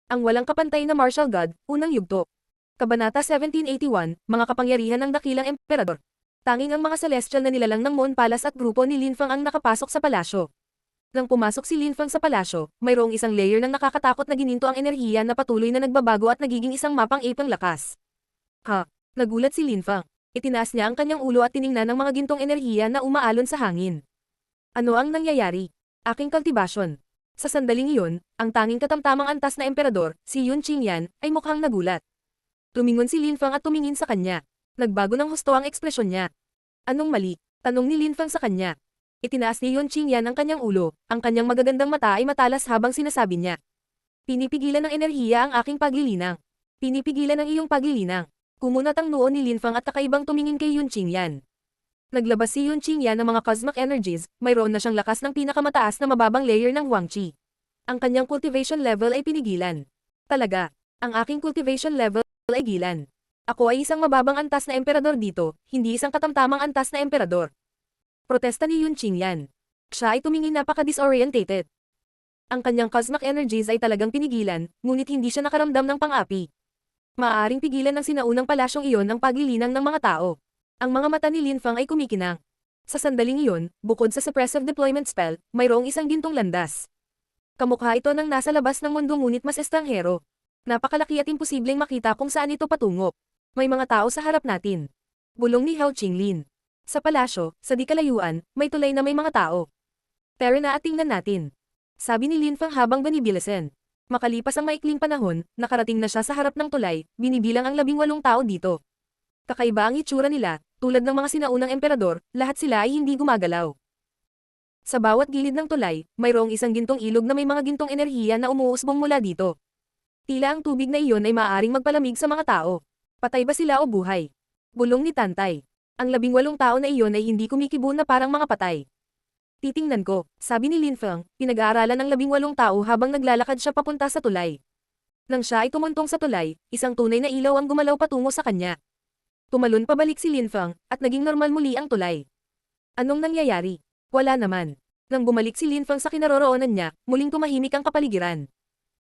Ang walang kapantay na martial god, unang yugto. Kabanata 1781, mga kapangyarihan ng dakilang emperador. Tanging ang mga celestial na nilalang ng Moon Palace at grupo ni Linfang ang nakapasok sa palasyo. Nang pumasok si Linfang sa palasyo, mayroong isang layer ng nakakatakot na gininto ang enerhiya na patuloy na nagbabago at nagiging isang mapang apang lakas. Ha? Nagulat si Linfang. Itinaas niya ang kanyang ulo at tiningnan ng mga gintong enerhiya na umaalon sa hangin. Ano ang nangyayari? Aking kultibasyon. Sa sandaling iyon, ang tanging katamtamang antas na emperador, si Yun Qingyan, ay mukhang nagulat. Tumingon si Linfang at tumingin sa kanya. Nagbago ng husto ang ekspresyon niya. Anong mali? Tanong ni Linfang sa kanya. Itinaas ni Yun Qingyan ang kanyang ulo, ang kanyang magagandang mata ay matalas habang sinasabi niya. Pinipigilan ng enerhiya ang aking paglilinang. Pinipigilan ang iyong paglilinang. Kumunat ang noo ni Linfang at kakaibang tumingin kay Yun Qingyan. Naglabas si Yun Qingyan ng mga cosmic energies, mayroon na siyang lakas ng pinakamataas na mababang layer ng Huangqi. Ang kanyang cultivation level ay pinigilan. Talaga, ang aking cultivation level ay gilan. Ako ay isang mababang antas na emperador dito, hindi isang katamtamang antas na emperador. Protesta ni Yun Qingyan. Siya ay tumingin napaka-disorientated. Ang kanyang cosmic energies ay talagang pinigilan, ngunit hindi siya nakaramdam ng pang-api. Maaaring pigilan ng sinaunang palasyong iyon ang paglilinang ng mga tao. Ang mga mata ni Linfang ay kumikinang. Sa sandaling iyon, bukod sa suppressive deployment spell, mayroong isang gintong landas. Kamukha ito ng nasa labas ng mundo ngunit mas estranghero. Napakalaki at imposibleng makita kung saan ito patungo. May mga tao sa harap natin. Bulong ni Hao Qinglin. Sa palasyo, sa di kalayuan, may tulay na may mga tao. Tara na at tingnan natin. Sabi ni Linfang habang binibilisan. Makalipas ang maikling panahon, nakarating na siya sa harap ng tulay, binibilang ang 18 tao dito. Kakaiba ang itsura nila, tulad ng mga sinaunang emperador, lahat sila ay hindi gumagalaw. Sa bawat gilid ng tulay, mayroong isang gintong ilog na may mga gintong enerhiya na umuusbong mula dito. Tila ang tubig na iyon ay maaaring magpalamig sa mga tao. Patay ba sila o buhay? Bulong ni Tantay. Ang 18 tao na iyon ay hindi kumikibo na parang mga patay. Titingnan ko, sabi ni Linfang, pinag-aaralan ng 18 tao habang naglalakad siya papunta sa tulay. Nang siya ay tumuntong sa tulay, isang tunay na ilaw ang gumalaw patungo sa kanya. Tumalon pabalik si Linfang, at naging normal muli ang tulay. Anong nangyayari? Wala naman. Nang bumalik si Linfang sa kinaroroonan niya, muling tumahimik ang kapaligiran.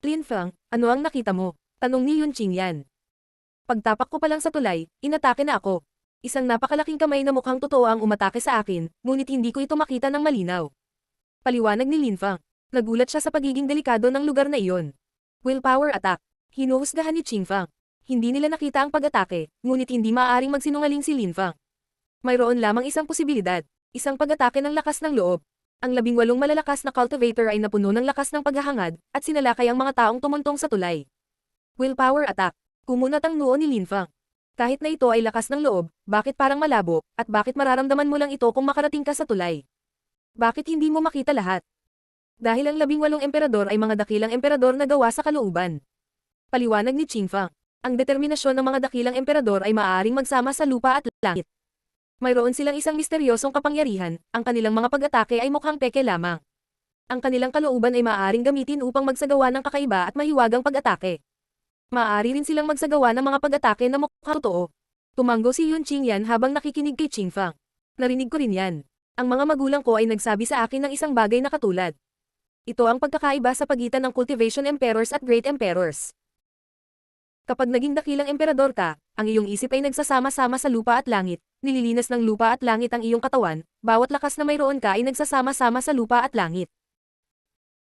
Linfang, ano ang nakita mo? Tanong ni Yun Qingyan. Pagtapak ko pa lang sa tulay, inatake na ako. Isang napakalaking kamay na mukhang totoo ang umatake sa akin, ngunit hindi ko ito makita ng malinaw. Paliwanag ni Linfang. Nagulat siya sa pagiging delikado ng lugar na iyon. Willpower attack. Hinuhusgahan ni Qingfang. Hindi nila nakita ang pag-atake, ngunit hindi maaaring magsinungaling si Linfang. Mayroon lamang isang posibilidad, isang pag-atake ng lakas ng loob. Ang 18 malalakas na cultivator ay napuno ng lakas ng paghahangad, at sinalakay ang mga taong tumuntong sa tulay. Willpower attack. Kumunat ang noo ni Linfang. Kahit na ito ay lakas ng loob, bakit parang malabo, at bakit mararamdaman mo lang ito kung makarating ka sa tulay? Bakit hindi mo makita lahat? Dahil ang 18 emperador ay mga dakilang emperador na gawa sa kalooban. Paliwanag ni Qingfang. Ang determinasyon ng mga dakilang emperador ay maaaring magsama sa lupa at langit. Mayroon silang isang misteryosong kapangyarihan, ang kanilang mga pag-atake ay mukhang peke lamang. Ang kanilang kalooban ay maaaring gamitin upang magsagawa ng kakaiba at mahiwagang pag-atake. Maaari rin silang magsagawa ng mga pag-atake na mukhang totoo. Tumanggo si Yun Qingyan habang nakikinig kay Qingfang. Narinig ko rin yan. Ang mga magulang ko ay nagsabi sa akin ng isang bagay na katulad. Ito ang pagkakaiba sa pagitan ng cultivation emperors at great emperors. Kapag naging dakilang emperador ka, ang iyong isip ay nagsasama-sama sa lupa at langit, nililinas ng lupa at langit ang iyong katawan, bawat lakas na mayroon ka ay nagsasama-sama sa lupa at langit.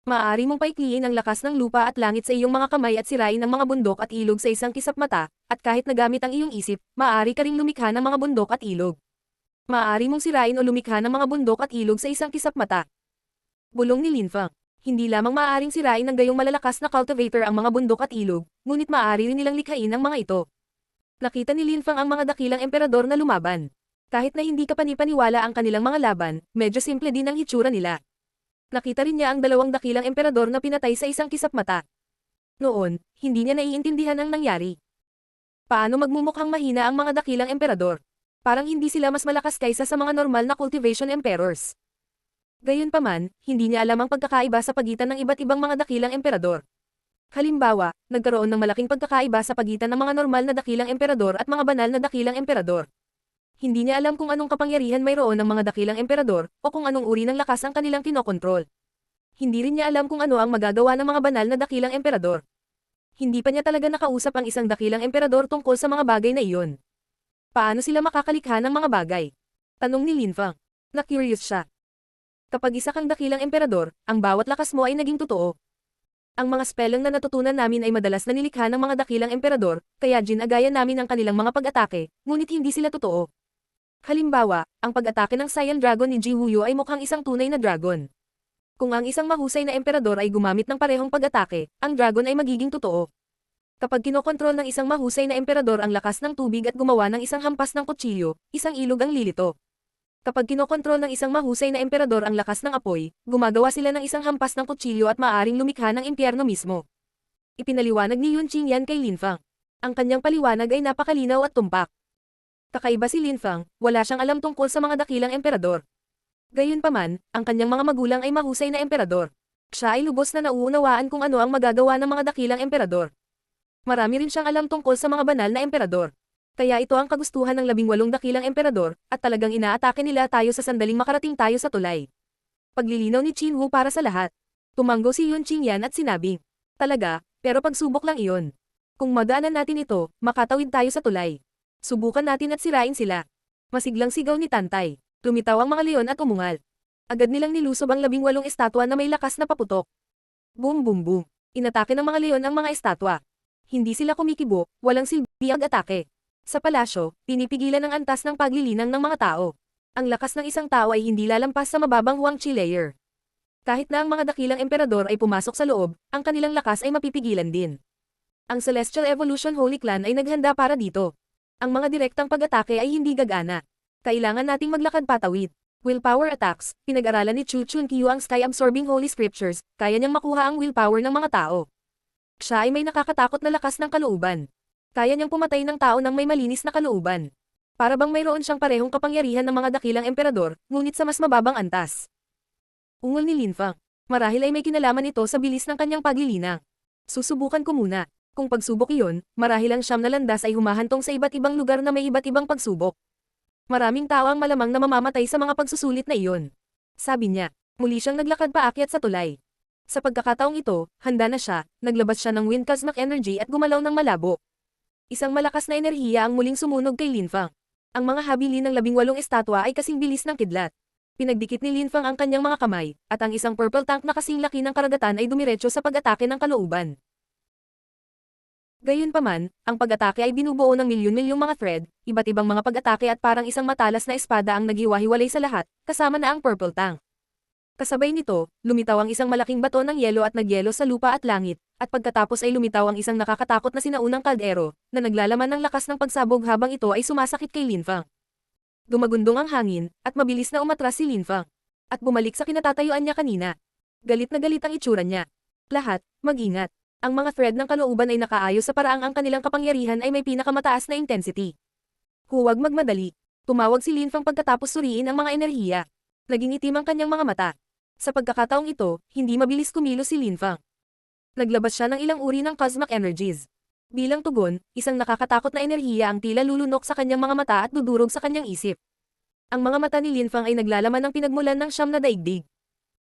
Maaari mong paikliin ang lakas ng lupa at langit sa iyong mga kamay at sirain ang mga bundok at ilog sa isang kisap mata, at kahit nagamit ang iyong isip, maaari ka ring lumikha ng mga bundok at ilog. Maaari mong sirain o lumikha ng mga bundok at ilog sa isang kisap mata. Bulong ni Linfang. Hindi lamang maaaring sirain ng gayong malalakas na cultivator ang mga bundok at ilog, ngunit maaari rin nilang likhain ang mga ito. Nakita ni Linfang ang mga dakilang emperador na lumaban. Kahit na hindi ka panipaniwala ang kanilang mga laban, medyo simple din ang hitsura nila. Nakita rin niya ang 2 dakilang emperador na pinatay sa isang kisap mata. Noon, hindi niya naiintindihan ang nangyari. Paano magmumukhang mahina ang mga dakilang emperador? Parang hindi sila mas malakas kaysa sa mga normal na cultivation emperors. Gayunpaman, hindi niya alam ang pagkakaiba sa pagitan ng iba't ibang mga dakilang emperador. Halimbawa, nagkaroon ng malaking pagkakaiba sa pagitan ng mga normal na dakilang emperador at mga banal na dakilang emperador. Hindi niya alam kung anong kapangyarihan mayroon ng mga dakilang emperador, o kung anong uri ng lakas ang kanilang kinokontrol. Hindi rin niya alam kung ano ang magagawa ng mga banal na dakilang emperador. Hindi pa niya talaga nakausap ang isang dakilang emperador tungkol sa mga bagay na iyon. Paano sila makakalikha ng mga bagay? Tanong ni Lin Fang. Na-curious siya. Kapag isa kang dakilang emperador, ang bawat lakas mo ay naging totoo. Ang mga spelling na natutunan namin ay madalas na nilikha ng mga dakilang emperador, kaya ginagayan namin ang kanilang mga pag-atake, ngunit hindi sila totoo. Halimbawa, ang pag-atake ng Saiyan Dragon ni Ji Wuyo ay mukhang isang tunay na dragon. Kung ang isang mahusay na emperador ay gumamit ng parehong pag-atake, ang dragon ay magiging totoo. Kapag kinokontrol ng isang mahusay na emperador ang lakas ng tubig at gumawa ng isang hampas ng kutsilyo, isang ilog ang lilito. Kapag kinokontrol ng isang mahusay na emperador ang lakas ng apoy, gumagawa sila ng isang hampas ng kutsilyo at maaaring lumikha ng impyerno mismo. Ipinaliwanag ni Yun Qingyan kay Lin Fang. Ang kanyang paliwanag ay napakalinaw at tumpak. Kakaiba si Lin Fang, wala siyang alam tungkol sa mga dakilang emperador. Gayunpaman, ang kanyang mga magulang ay mahusay na emperador. Siya ay lubos na nauunawaan kung ano ang magagawa ng mga dakilang emperador. Marami rin siyang alam tungkol sa mga banal na emperador. Kaya ito ang kagustuhan ng 18 dakilang emperador, at talagang inaatake nila tayo sa sandaling makarating tayo sa tulay. Paglilinaw ni Qin Wu para sa lahat. Tumanggo si Yun Qingyan at sinabi, talaga, pero pagsubok lang iyon. Kung madaanan natin ito, makatawid tayo sa tulay. Subukan natin at sirain sila. Masiglang sigaw ni Tantay. Lumitaw ang mga leon at umungal. Agad nilang nilusob ang 18 estatwa na may lakas na paputok. Boom boom boom. Inatake ng mga leon ang mga estatwa. Hindi sila kumikibo, walang silbi ang atake. Sa palasyo, pinipigilan ang antas ng paglilinang ng mga tao. Ang lakas ng isang tao ay hindi lalampas sa mababang Huang Chi layer. Kahit na ang mga dakilang emperador ay pumasok sa loob, ang kanilang lakas ay mapipigilan din. Ang Celestial Evolution Holy Clan ay naghanda para dito. Ang mga direktang pag-atake ay hindi gagana. Kailangan nating maglakad patawid. Willpower attacks, pinag-aralan ni Chu Chun-kyu ang sky-absorbing holy scriptures, kaya niyang makuha ang willpower ng mga tao. Siya ay may nakakatakot na lakas ng kalooban. Kaya niyang pumatay ng tao ng may malinis na kalooban. Para bang mayroon siyang parehong kapangyarihan ng mga dakilang emperador, ngunit sa mas mababang antas. Ungol ni Lin Fang. Marahil ay may kinalaman ito sa bilis ng kanyang paglilinang. Susubukan ko muna. Kung pagsubok iyon, marahil ang siyam na landas ay humahantong sa iba't ibang lugar na may iba't ibang pagsubok. Maraming tao ang malamang na mamamatay sa mga pagsusulit na iyon. Sabi niya, muli siyang naglakad paakyat sa tulay. Sa pagkakataong ito, handa na siya, naglabas siya ng wind cosmic energy at gumalaw ng malabo. Isang malakas na enerhiya ang muling sumunog kay Lin Fang. Ang mga habilin ng 18 estatwa ay kasing bilis ng kidlat. Pinagdikit ni Lin Fang ang kanyang mga kamay, at ang isang purple tank na kasing laki ng karagatan ay dumiretso sa pag-atake ng kalooban. Gayunpaman, ang pag-atake ay binubuo ng milyon-milyong mga thread, iba't ibang mga pag-atake at parang isang matalas na espada ang naghiwa-hiwalay sa lahat, kasama na ang purple tank. Kasabay nito, lumitaw ang isang malaking bato ng yelo at nagyelo sa lupa at langit, at pagkatapos ay lumitaw ang isang nakakatakot na sinaunang kaldero, na naglalaman ng lakas ng pagsabog habang ito ay sumasakit kay Lin Fang. Dumagundong ang hangin, at mabilis na umatras si Lin Fang. At bumalik sa kinatatayuan niya kanina. Galit na galit ang itsura niya. Lahat, mag-ingat. Ang mga thread ng kalooban ay nakaayos sa paraang ang kanilang kapangyarihan ay may pinakamataas na intensity. Huwag magmadali. Tumawag si Lin Fang pagkatapos suriin ang mga enerhiya. Naging itim ang kanyang mga mata. Sa pagkakataong ito, hindi mabilis kumilos si Lin Fang. Naglabas siya ng ilang uri ng cosmic energies. Bilang tugon, isang nakakatakot na enerhiya ang tila lulunok sa kanyang mga mata at dudurog sa kanyang isip. Ang mga mata ni Lin Fang ay naglalaman ng pinagmulan ng siyam na daigdig.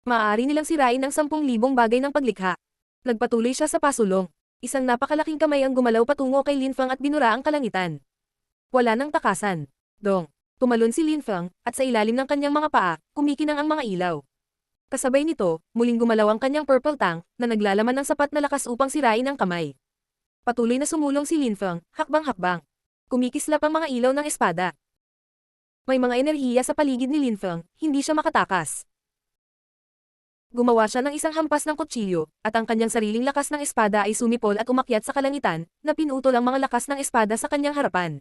Maaari nilang sirain ang 10,000 bagay ng paglikha. Nagpatuloy siya sa pasulong. Isang napakalaking kamay ang gumalaw patungo kay Lin Fang at binura ang kalangitan. Wala nang takasan. Dong. Tumalon si Lin Fang, at sa ilalim ng kanyang mga paa, kumikinang ang mga ilaw. Kasabay nito, muling gumalaw ang kanyang purple tank, na naglalaman ng sapat na lakas upang sirain ang kamay. Patuloy na sumulong si Lin Fang, hakbang-hakbang. Kumikislap ang mga ilaw ng espada. May mga enerhiya sa paligid ni Lin Fang, hindi siya makatakas. Gumawa siya ng isang hampas ng kutsilyo, at ang kanyang sariling lakas ng espada ay sumipol at umakyat sa kalangitan, na pinutol ang mga lakas ng espada sa kanyang harapan.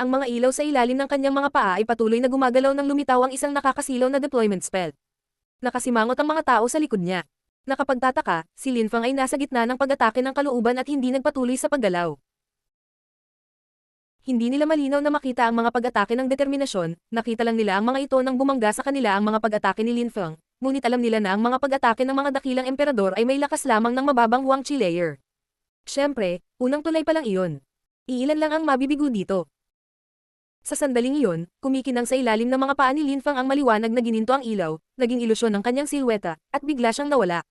Ang mga ilaw sa ilalim ng kanyang mga paa ay patuloy na gumagalaw nang lumitaw ang isang nakakasilaw na deployment spell. Nakasimangot ang mga tao sa likod niya. Nakapagtataka, si Lin Fang ay nasa gitna ng pag-atake ng kalooban at hindi nagpatuloy sa paggalaw. Hindi nila malinaw na makita ang mga pag-atake ng determinasyon, nakita lang nila ang mga ito nang bumangga sa kanila ang mga pag-atake ni Lin Fang, ngunit alam nila na ang mga pag-atake ng mga dakilang emperador ay may lakas lamang ng mababang Huang Chi layer. Siyempre, unang tulay pa lang iyon. Iilan lang ang mabibigo dito. Sa sandaling iyon, kumikinang sa ilalim ng mga paa ni Lin Fang ang maliwanag na gininto ang ilaw, naging ilusyon ng kanyang silweta, at bigla siyang nawala.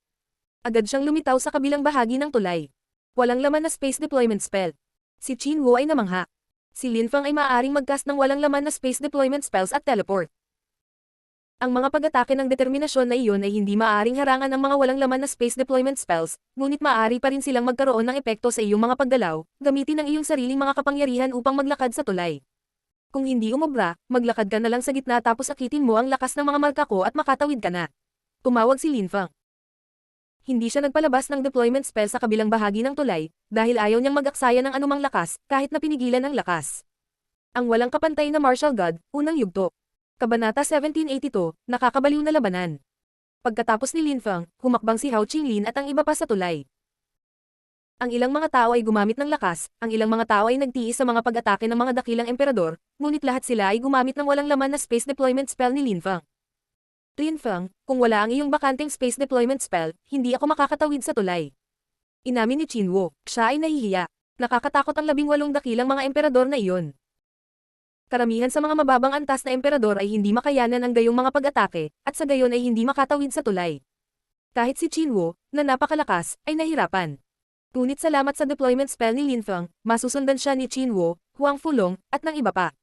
Agad siyang lumitaw sa kabilang bahagi ng tulay. Walang laman na space deployment spell. Si Qinwo ay namangha. Si Linfang ay maaaring mag-cast ng walang laman na space deployment spells at teleport. Ang mga pag-atake ng determinasyon na iyon ay hindi maaaring harangan ng mga walang laman na space deployment spells, ngunit maaari pa rin silang magkaroon ng epekto sa iyong mga paggalaw, gamitin ang iyong sariling mga kapangyarihan upang maglakad sa tulay. Kung hindi umubra, maglakad ka na lang sa gitna tapos akitin mo ang lakas ng mga marka ko at makatawid ka na. Tumawag si Linfang. Hindi siya nagpalabas ng deployment spell sa kabilang bahagi ng tulay, dahil ayaw niyang mag-aksaya ng anumang lakas, kahit na pinigilan ang lakas. Ang walang kapantay na martial god, unang yugto. Kabanata 1782, nakakabaliw na labanan. Pagkatapos ni Linfang, humakbang si Hao Qinglin at ang iba pa sa tulay. Ang ilang mga tao ay gumamit ng lakas, ang ilang mga tao ay nagtiis sa mga pag-atake ng mga dakilang emperador, ngunit lahat sila ay gumamit ng walang laman na space deployment spell ni Linfang. Linfang, kung wala ang iyong bakanteng space deployment spell, hindi ako makakatawid sa tulay. Inamin ni Qinwo, siya ay nahihiya. Nakakatakot ang 18 dakilang mga emperador na iyon. Karamihan sa mga mababang antas na emperador ay hindi makayanan ang gayong mga pag-atake, at sa gayon ay hindi makatawid sa tulay. Kahit si Qinwo, na napakalakas, ay nahirapan. Ngunit salamat sa deployment spell ni Linfang, masusundan siya ni Qinwo, Huang Fulong, at ng iba pa.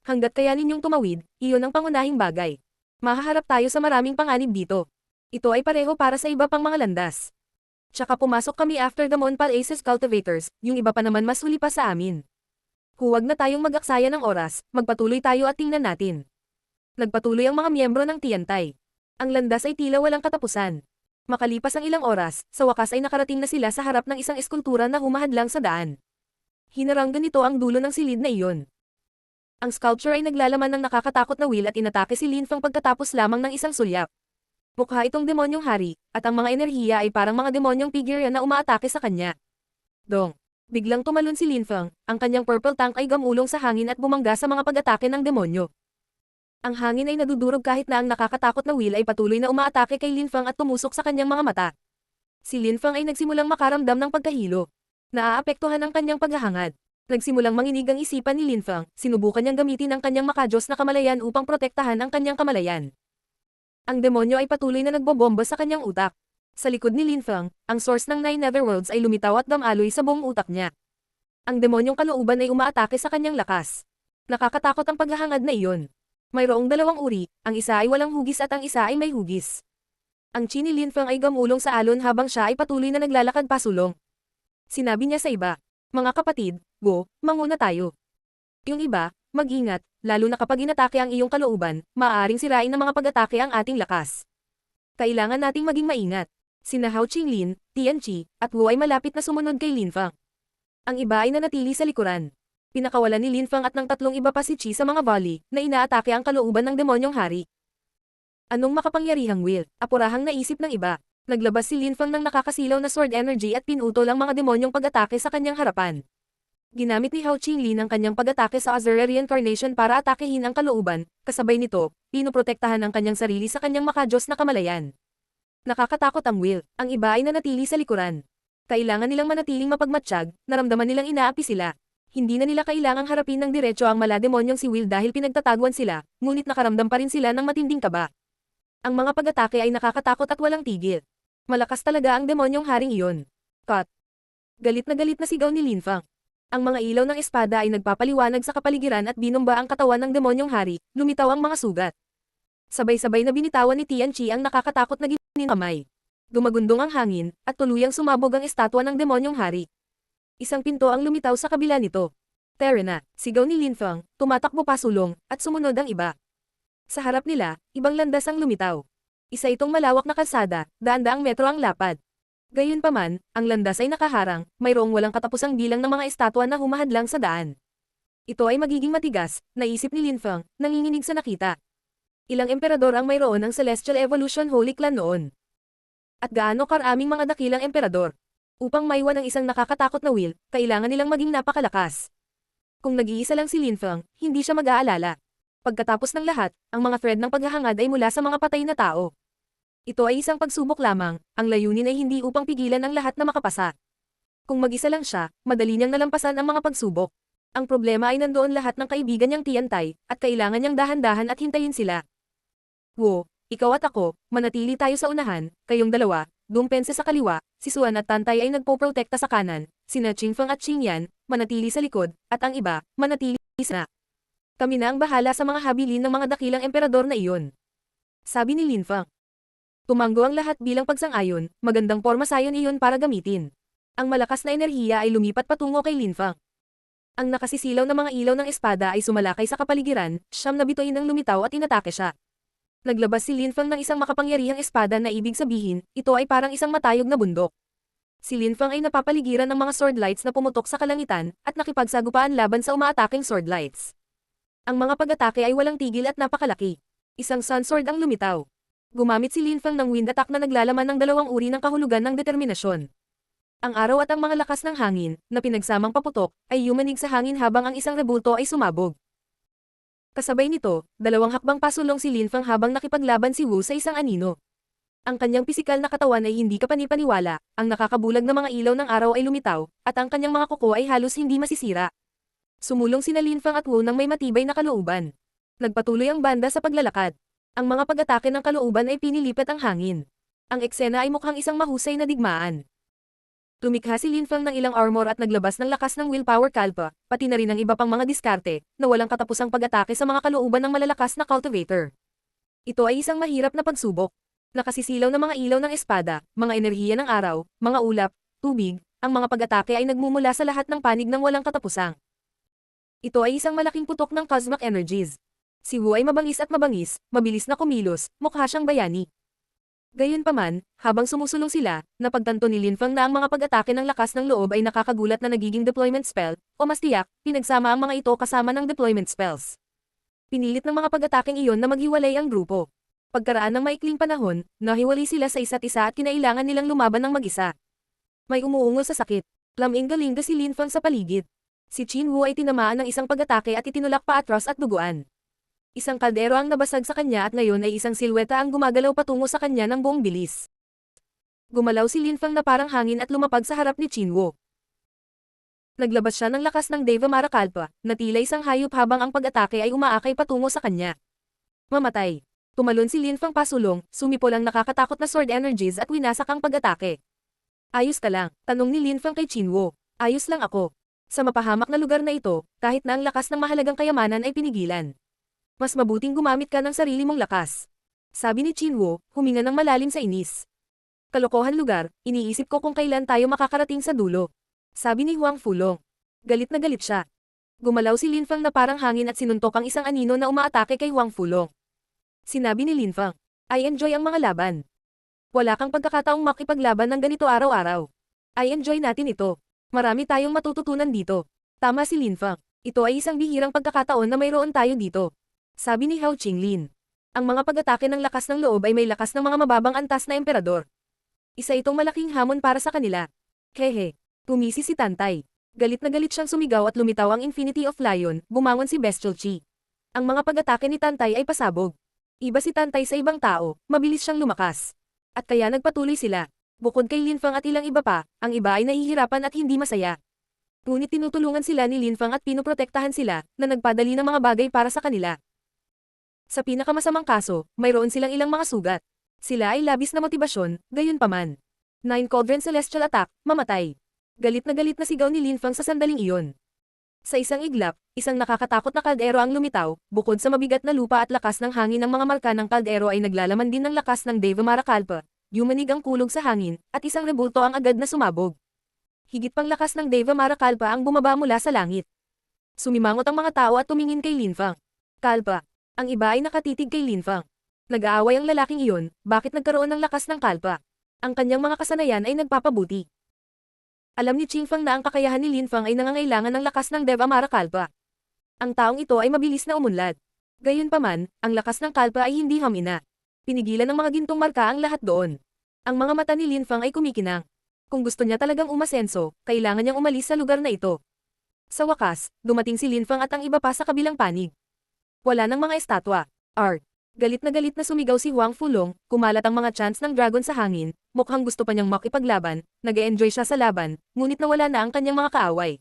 Hanggat kayanin niyong tumawid, iyon ang pangunahing bagay. Mahaharap tayo sa maraming panganib dito. Ito ay pareho para sa iba pang mga landas. Tsaka pumasok kami after the Monpal Aces Cultivators, yung iba pa naman mas huli pa sa amin. Huwag na tayong mag-aksaya ng oras, magpatuloy tayo at tingnan natin. Nagpatuloy ang mga miyembro ng Tiantay. Ang landas ay tila walang katapusan. Makalipas ang ilang oras, sa wakas ay nakarating na sila sa harap ng isang eskultura na humahadlang sa daan. Hinaranggan nito ang dulo ng silid na iyon. Ang sculpture ay naglalaman ng nakakatakot na wheel at inatake si Linfang pagkatapos lamang ng isang sulyap. Mukha itong demonyong hari, at ang mga enerhiya ay parang mga demonyong figure na umaatake sa kanya. Dong. Biglang tumalon si Linfang, ang kanyang purple tank ay gamulong sa hangin at bumangga sa mga pag-atake ng demonyo. Ang hangin ay nadudurog kahit na ang nakakatakot na wheel ay patuloy na umaatake kay Linfang at tumusok sa kanyang mga mata. Si Linfang ay nagsimulang makaramdam ng pagkahilo. Naaapektuhan ang kanyang paghahangad. Nagsimulang manginig ang isipan ni Linfang, sinubukan niyang gamitin ang kanyang makajos na kamalayan upang protektahan ang kanyang kamalayan. Ang demonyo ay patuloy na nagbobomba sa kanyang utak. Sa likod ni Linfang, ang source ng 9 Netherworlds ay lumitaw at damaloy sa buong utak niya. Ang demonyong kalooban ay umaatake sa kanyang lakas. Nakakatakot ang paghahangad na iyon. Mayroong dalawang uri, ang isa ay walang hugis at ang isa ay may hugis. Ang chi ni Linfang ay gamulong sa alon habang siya ay patuloy na naglalakad pasulong. Sinabi niya sa iba, "Mga kapatid, go, manguna tayo." Yung iba, mag-ingat, lalo na kapag inatake ang iyong kalooban, maaaring sirain ng mga pag-atake ang ating lakas. Kailangan nating maging maingat. Sina Hao Qinglin, Tian Qi, at Wu ay malapit na sumunod kay Linfang. Ang iba ay nanatili sa likuran. Pinakawalan ni Linfang at ng tatlong iba pa si Qi sa mga volley, na inaatake ang kalooban ng demonyong hari. Anong makapangyarihang will? Apurahang naisip ng iba. Naglabas si Linfang ng nakakasilaw na sword energy at pinutol ang mga demonyong pag-atake sa kanyang harapan. Ginamit ni Hao Qinglin ang kanyang pag-atake sa Azure Reincarnation para atakehin ang kalooban, kasabay nito, pinuprotektahan ang kanyang sarili sa kanyang makajos na kamalayan. Nakakatakot ang will, ang iba ay nanatili sa likuran. Kailangan nilang manatiling mapagmatsyag, naramdaman nilang inaapi sila. Hindi na nila kailangang harapin ng diretso ang malademonyong si Will dahil pinagtataguan sila, ngunit nakaramdam pa rin sila ng matinding kaba. Ang mga pag-atake ay nakakatakot at walang tigil. Malakas talaga ang demonyong haring iyon. Cut. Galit na sigaw ni Linfang. Ang mga ilaw ng espada ay nagpapaliwanag sa kapaligiran at binomba ang katawan ng demonyong hari, lumitaw ang mga sugat. Sabay-sabay na binitawan ni Tian Qi ang nakakatakot na ginawang kamay. Dumagundong ang hangin, at tuluyang sumabog ang estatwa ng demonyong hari. Isang pinto ang lumitaw sa kabila nito. Terena, sigaw ni Linfang, tumatakbo pasulong, at sumunod ang iba. Sa harap nila, ibang landas ang lumitaw. Isa itong malawak na kalsada, daan-daang metro ang lapad. Gayunpaman, ang landas ay nakaharang, mayroong walang katapusang bilang ng mga estatwa na humahadlang sa daan. Ito ay magiging matigas, naisip ni Linfang, nanginginig sa nakita. Ilang emperador ang mayroon ng Celestial Evolution Holy Clan noon. At gaano karaming mga dakilang emperador. Upang maiwan ang isang nakakatakot na will, kailangan nilang maging napakalakas. Kung nag-iisa lang si Linfang, hindi siya mag-aalala. Pagkatapos ng lahat, ang mga thread ng paghahangad ay mula sa mga patay na tao. Ito ay isang pagsubok lamang, ang layunin ay hindi upang pigilan ang lahat na makapasa. Kung mag-isa lang siya, madali niyang nalampasan ang mga pagsubok. Ang problema ay nandoon lahat ng kaibigan niyang Tiantay, at kailangan niyang dahan-dahan at hintayin sila. Wo, ikaw at ako, manatili tayo sa unahan, kayong dalawa, Dumpense sa kaliwa, si Suan at Tantay ay nagpoprotekta sa kanan, sina Qingfeng at Qingyan, manatili sa likod, at ang iba, manatili sa. Kami na ang bahala sa mga habilin ng mga dakilang emperador na iyon. Sabi ni Linfang. Tumanggo ang lahat bilang pagsang-ayon, magandang porma sayon iyon para gamitin. Ang malakas na enerhiya ay lumipat patungo kay Linfang. Ang nakasisilaw na mga ilaw ng espada ay sumalakay sa kapaligiran, siyam na bituin ang lumitaw at inatake siya. Naglabas si Linfang ng isang makapangyarihang espada na ibig sabihin, ito ay parang isang matayog na bundok. Si Linfang ay napapaligiran ng mga sword lights na pumutok sa kalangitan, at nakipagsagupaan laban sa umaataking sword lights. Ang mga pag-atake ay walang tigil at napakalaki. Isang sun sword ang lumitaw. Gumamit si Linfang ng wind attack na naglalaman ng dalawang uri ng kahulugan ng determinasyon. Ang araw at ang mga lakas ng hangin, na pinagsamang paputok, ay yumanig sa hangin habang ang isang rebulto ay sumabog. Kasabay nito, dalawang hakbang pasulong si Linfang habang nakipaglaban si Wu sa isang anino. Ang kanyang pisikal na katawan ay hindi kapanipaniwala, ang nakakabulag na mga ilaw ng araw ay lumitaw, at ang kanyang mga kuko ay halos hindi masisira. Sumulong sina Linfang at Wu ng may matibay na kalooban. Nagpatuloy ang banda sa paglalakad. Ang mga pag-atake ng kalooban ay pinilipat ang hangin. Ang eksena ay mukhang isang mahusay na digmaan. Lumikha si Linfang ng ilang armor at naglabas ng lakas ng willpower kalpa, pati na rin ang iba pang mga diskarte, na walang katapusang pag-atake sa mga kalooban ng malalakas na cultivator. Ito ay isang mahirap na pagsubok. Nakasisilaw na mga ilaw ng espada, mga enerhiya ng araw, mga ulap, tubig, ang mga pag-atake ay nagmumula sa lahat ng panig ng walang katapusang. Ito ay isang malaking putok ng cosmic energies. Si Wu ay mabangis at mabangis, mabilis na kumilos, mukha siyang bayani. Gayunpaman, habang sumusulong sila, napagtanto ni Linfang na ang mga pag-atake ng lakas ng loob ay nakakagulat na nagiging deployment spell, o mas tiyak, pinagsama ang mga ito kasama ng deployment spells. Pinilit ng mga pag-ataking iyon na maghiwalay ang grupo. Pagkaraan ng maikling panahon, nahiwalay sila sa isa't isa at kinailangan nilang lumaban ng mag-isa. May umuungol sa sakit. Laming-galinga si Linfang sa paligid. Si Qin Wu ay tinamaan ng isang pag-atake at itinulak pa atras at duguan. Isang kaldero ang nabasag sa kanya at ngayon ay isang silweta ang gumagalaw patungo sa kanya ng buong bilis. Gumalaw si Linfang na parang hangin at lumapag sa harap ni Qin Wu. Naglabas siya ng lakas ng Deva Marakalpa, na tila isang hayop habang ang pag-atake ay umaakay patungo sa kanya. Mamatay. Tumalon si Linfang pasulong, sumipol ang nakakatakot na sword energies at winasak ang pag-atake. Ayos ka lang, tanong ni Linfang kay Qin Wu. Ayos lang ako. Sa mapahamak na lugar na ito, kahit na ang lakas ng mahalagang kayamanan ay pinigilan. Mas mabuting gumamit ka ng sarili mong lakas. Sabi ni Qin Wu, huminga ng malalim sa inis. Kalokohan lugar, iniisip ko kung kailan tayo makakarating sa dulo. Sabi ni Huang Fulong. Galit na galit siya. Gumalaw si Linfang na parang hangin at sinuntok ang isang anino na umaatake kay Huang Fulong. Sinabi ni Linfang, I enjoy ang mga laban. Wala kang pagkakataong makipaglaban ng ganito araw-araw. I enjoy natin ito. Marami tayong matututunan dito. Tama si Linfang. Ito ay isang bihirang pagkakataon na mayroon tayo dito. Sabi ni Hao Qinglin. Ang mga pag-atake ng lakas ng loob ay may lakas ng mga mababang antas na emperador. Isa itong malaking hamon para sa kanila. Hehe. Tumisi si Tantay. Galit na galit siyang sumigaw at lumitaw ang Infinity of Lion, bumangon si Bestial Chi. Ang mga pag-atake ni Tantay ay pasabog. Iba si Tantay sa ibang tao, mabilis siyang lumakas. At kaya nagpatuloy sila. Bukod kay Linfang at ilang iba pa, ang iba ay nahihirapan at hindi masaya. Ngunit tinutulungan sila ni Linfang at pinoprotektahan sila, na nagpadali ng mga bagay para sa kanila. Sa pinakamasamang kaso, mayroon silang ilang mga sugat. Sila ay labis na motibasyon, gayunpaman. 9 Cauldron Celestial Attack, mamatay. Galit na sigaw ni Linfang sa sandaling iyon. Sa isang iglap, isang nakakatakot na kaldero ang lumitaw, bukod sa mabigat na lupa at lakas ng hangin ng mga marka ng kaldero ay naglalaman din ng lakas ng Deva Marakalpa. Yumanig ang kulog sa hangin, at isang rebulto ang agad na sumabog. Higit pang lakas ng Deva Marakalpa ang bumaba mula sa langit. Sumimangot ang mga tao at tumingin kay Linfang. Kalpa. Ang iba ay nakatitig kay Linfang. Nag-aaway ang lalaking iyon, bakit nagkaroon ng lakas ng kalpa? Ang kanyang mga kasanayan ay nagpapabuti. Alam ni Qingfang na ang kakayahan ni Linfang ay nangangailangan ng lakas ng Deva Marakalpa. Ang taong ito ay mabilis na umunlad. Gayunpaman, ang lakas ng kalpa ay hindi hamina. Pinigilan ng mga gintong marka ang lahat doon. Ang mga mata ni Linfang ay kumikinang. Kung gusto niya talagang umasenso, kailangan niyang umalis sa lugar na ito. Sa wakas, dumating si Linfang at ang iba pa sa kabilang panig. Wala ng mga estatwa. Art. Galit na sumigaw si Huang Fulong, kumalat ang mga chants ng dragon sa hangin, mukhang gusto pa niyang makipaglaban, nag-e-enjoy siya sa laban, ngunit nawala na ang kanyang mga kaaway.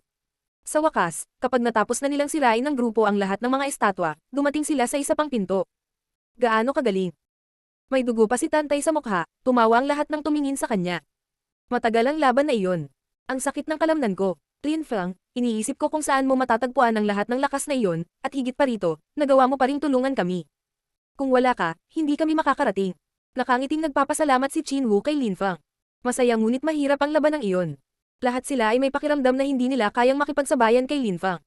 Sa wakas, kapag natapos na nilang sirain ng grupo ang lahat ng mga estatwa, dumating sila sa isa pang pinto. Gaano kagaling? May dugo pa si Tantay sa mukha, tumawa ang lahat ng tumingin sa kanya. Matagal ang laban na iyon. Ang sakit ng kalamnan ko. Linfang, iniisip ko kung saan mo matatagpuan ang lahat ng lakas na iyon, at higit pa rito, nagawa mo pa ring tulungan kami. Kung wala ka, hindi kami makakarating. Nakangiting nagpapasalamat si Qin Wu kay Linfang. Masaya ngunit mahirap ang labanang iyon. Lahat sila ay may pakiramdam na hindi nila kayang makipagsabayan kay Linfang.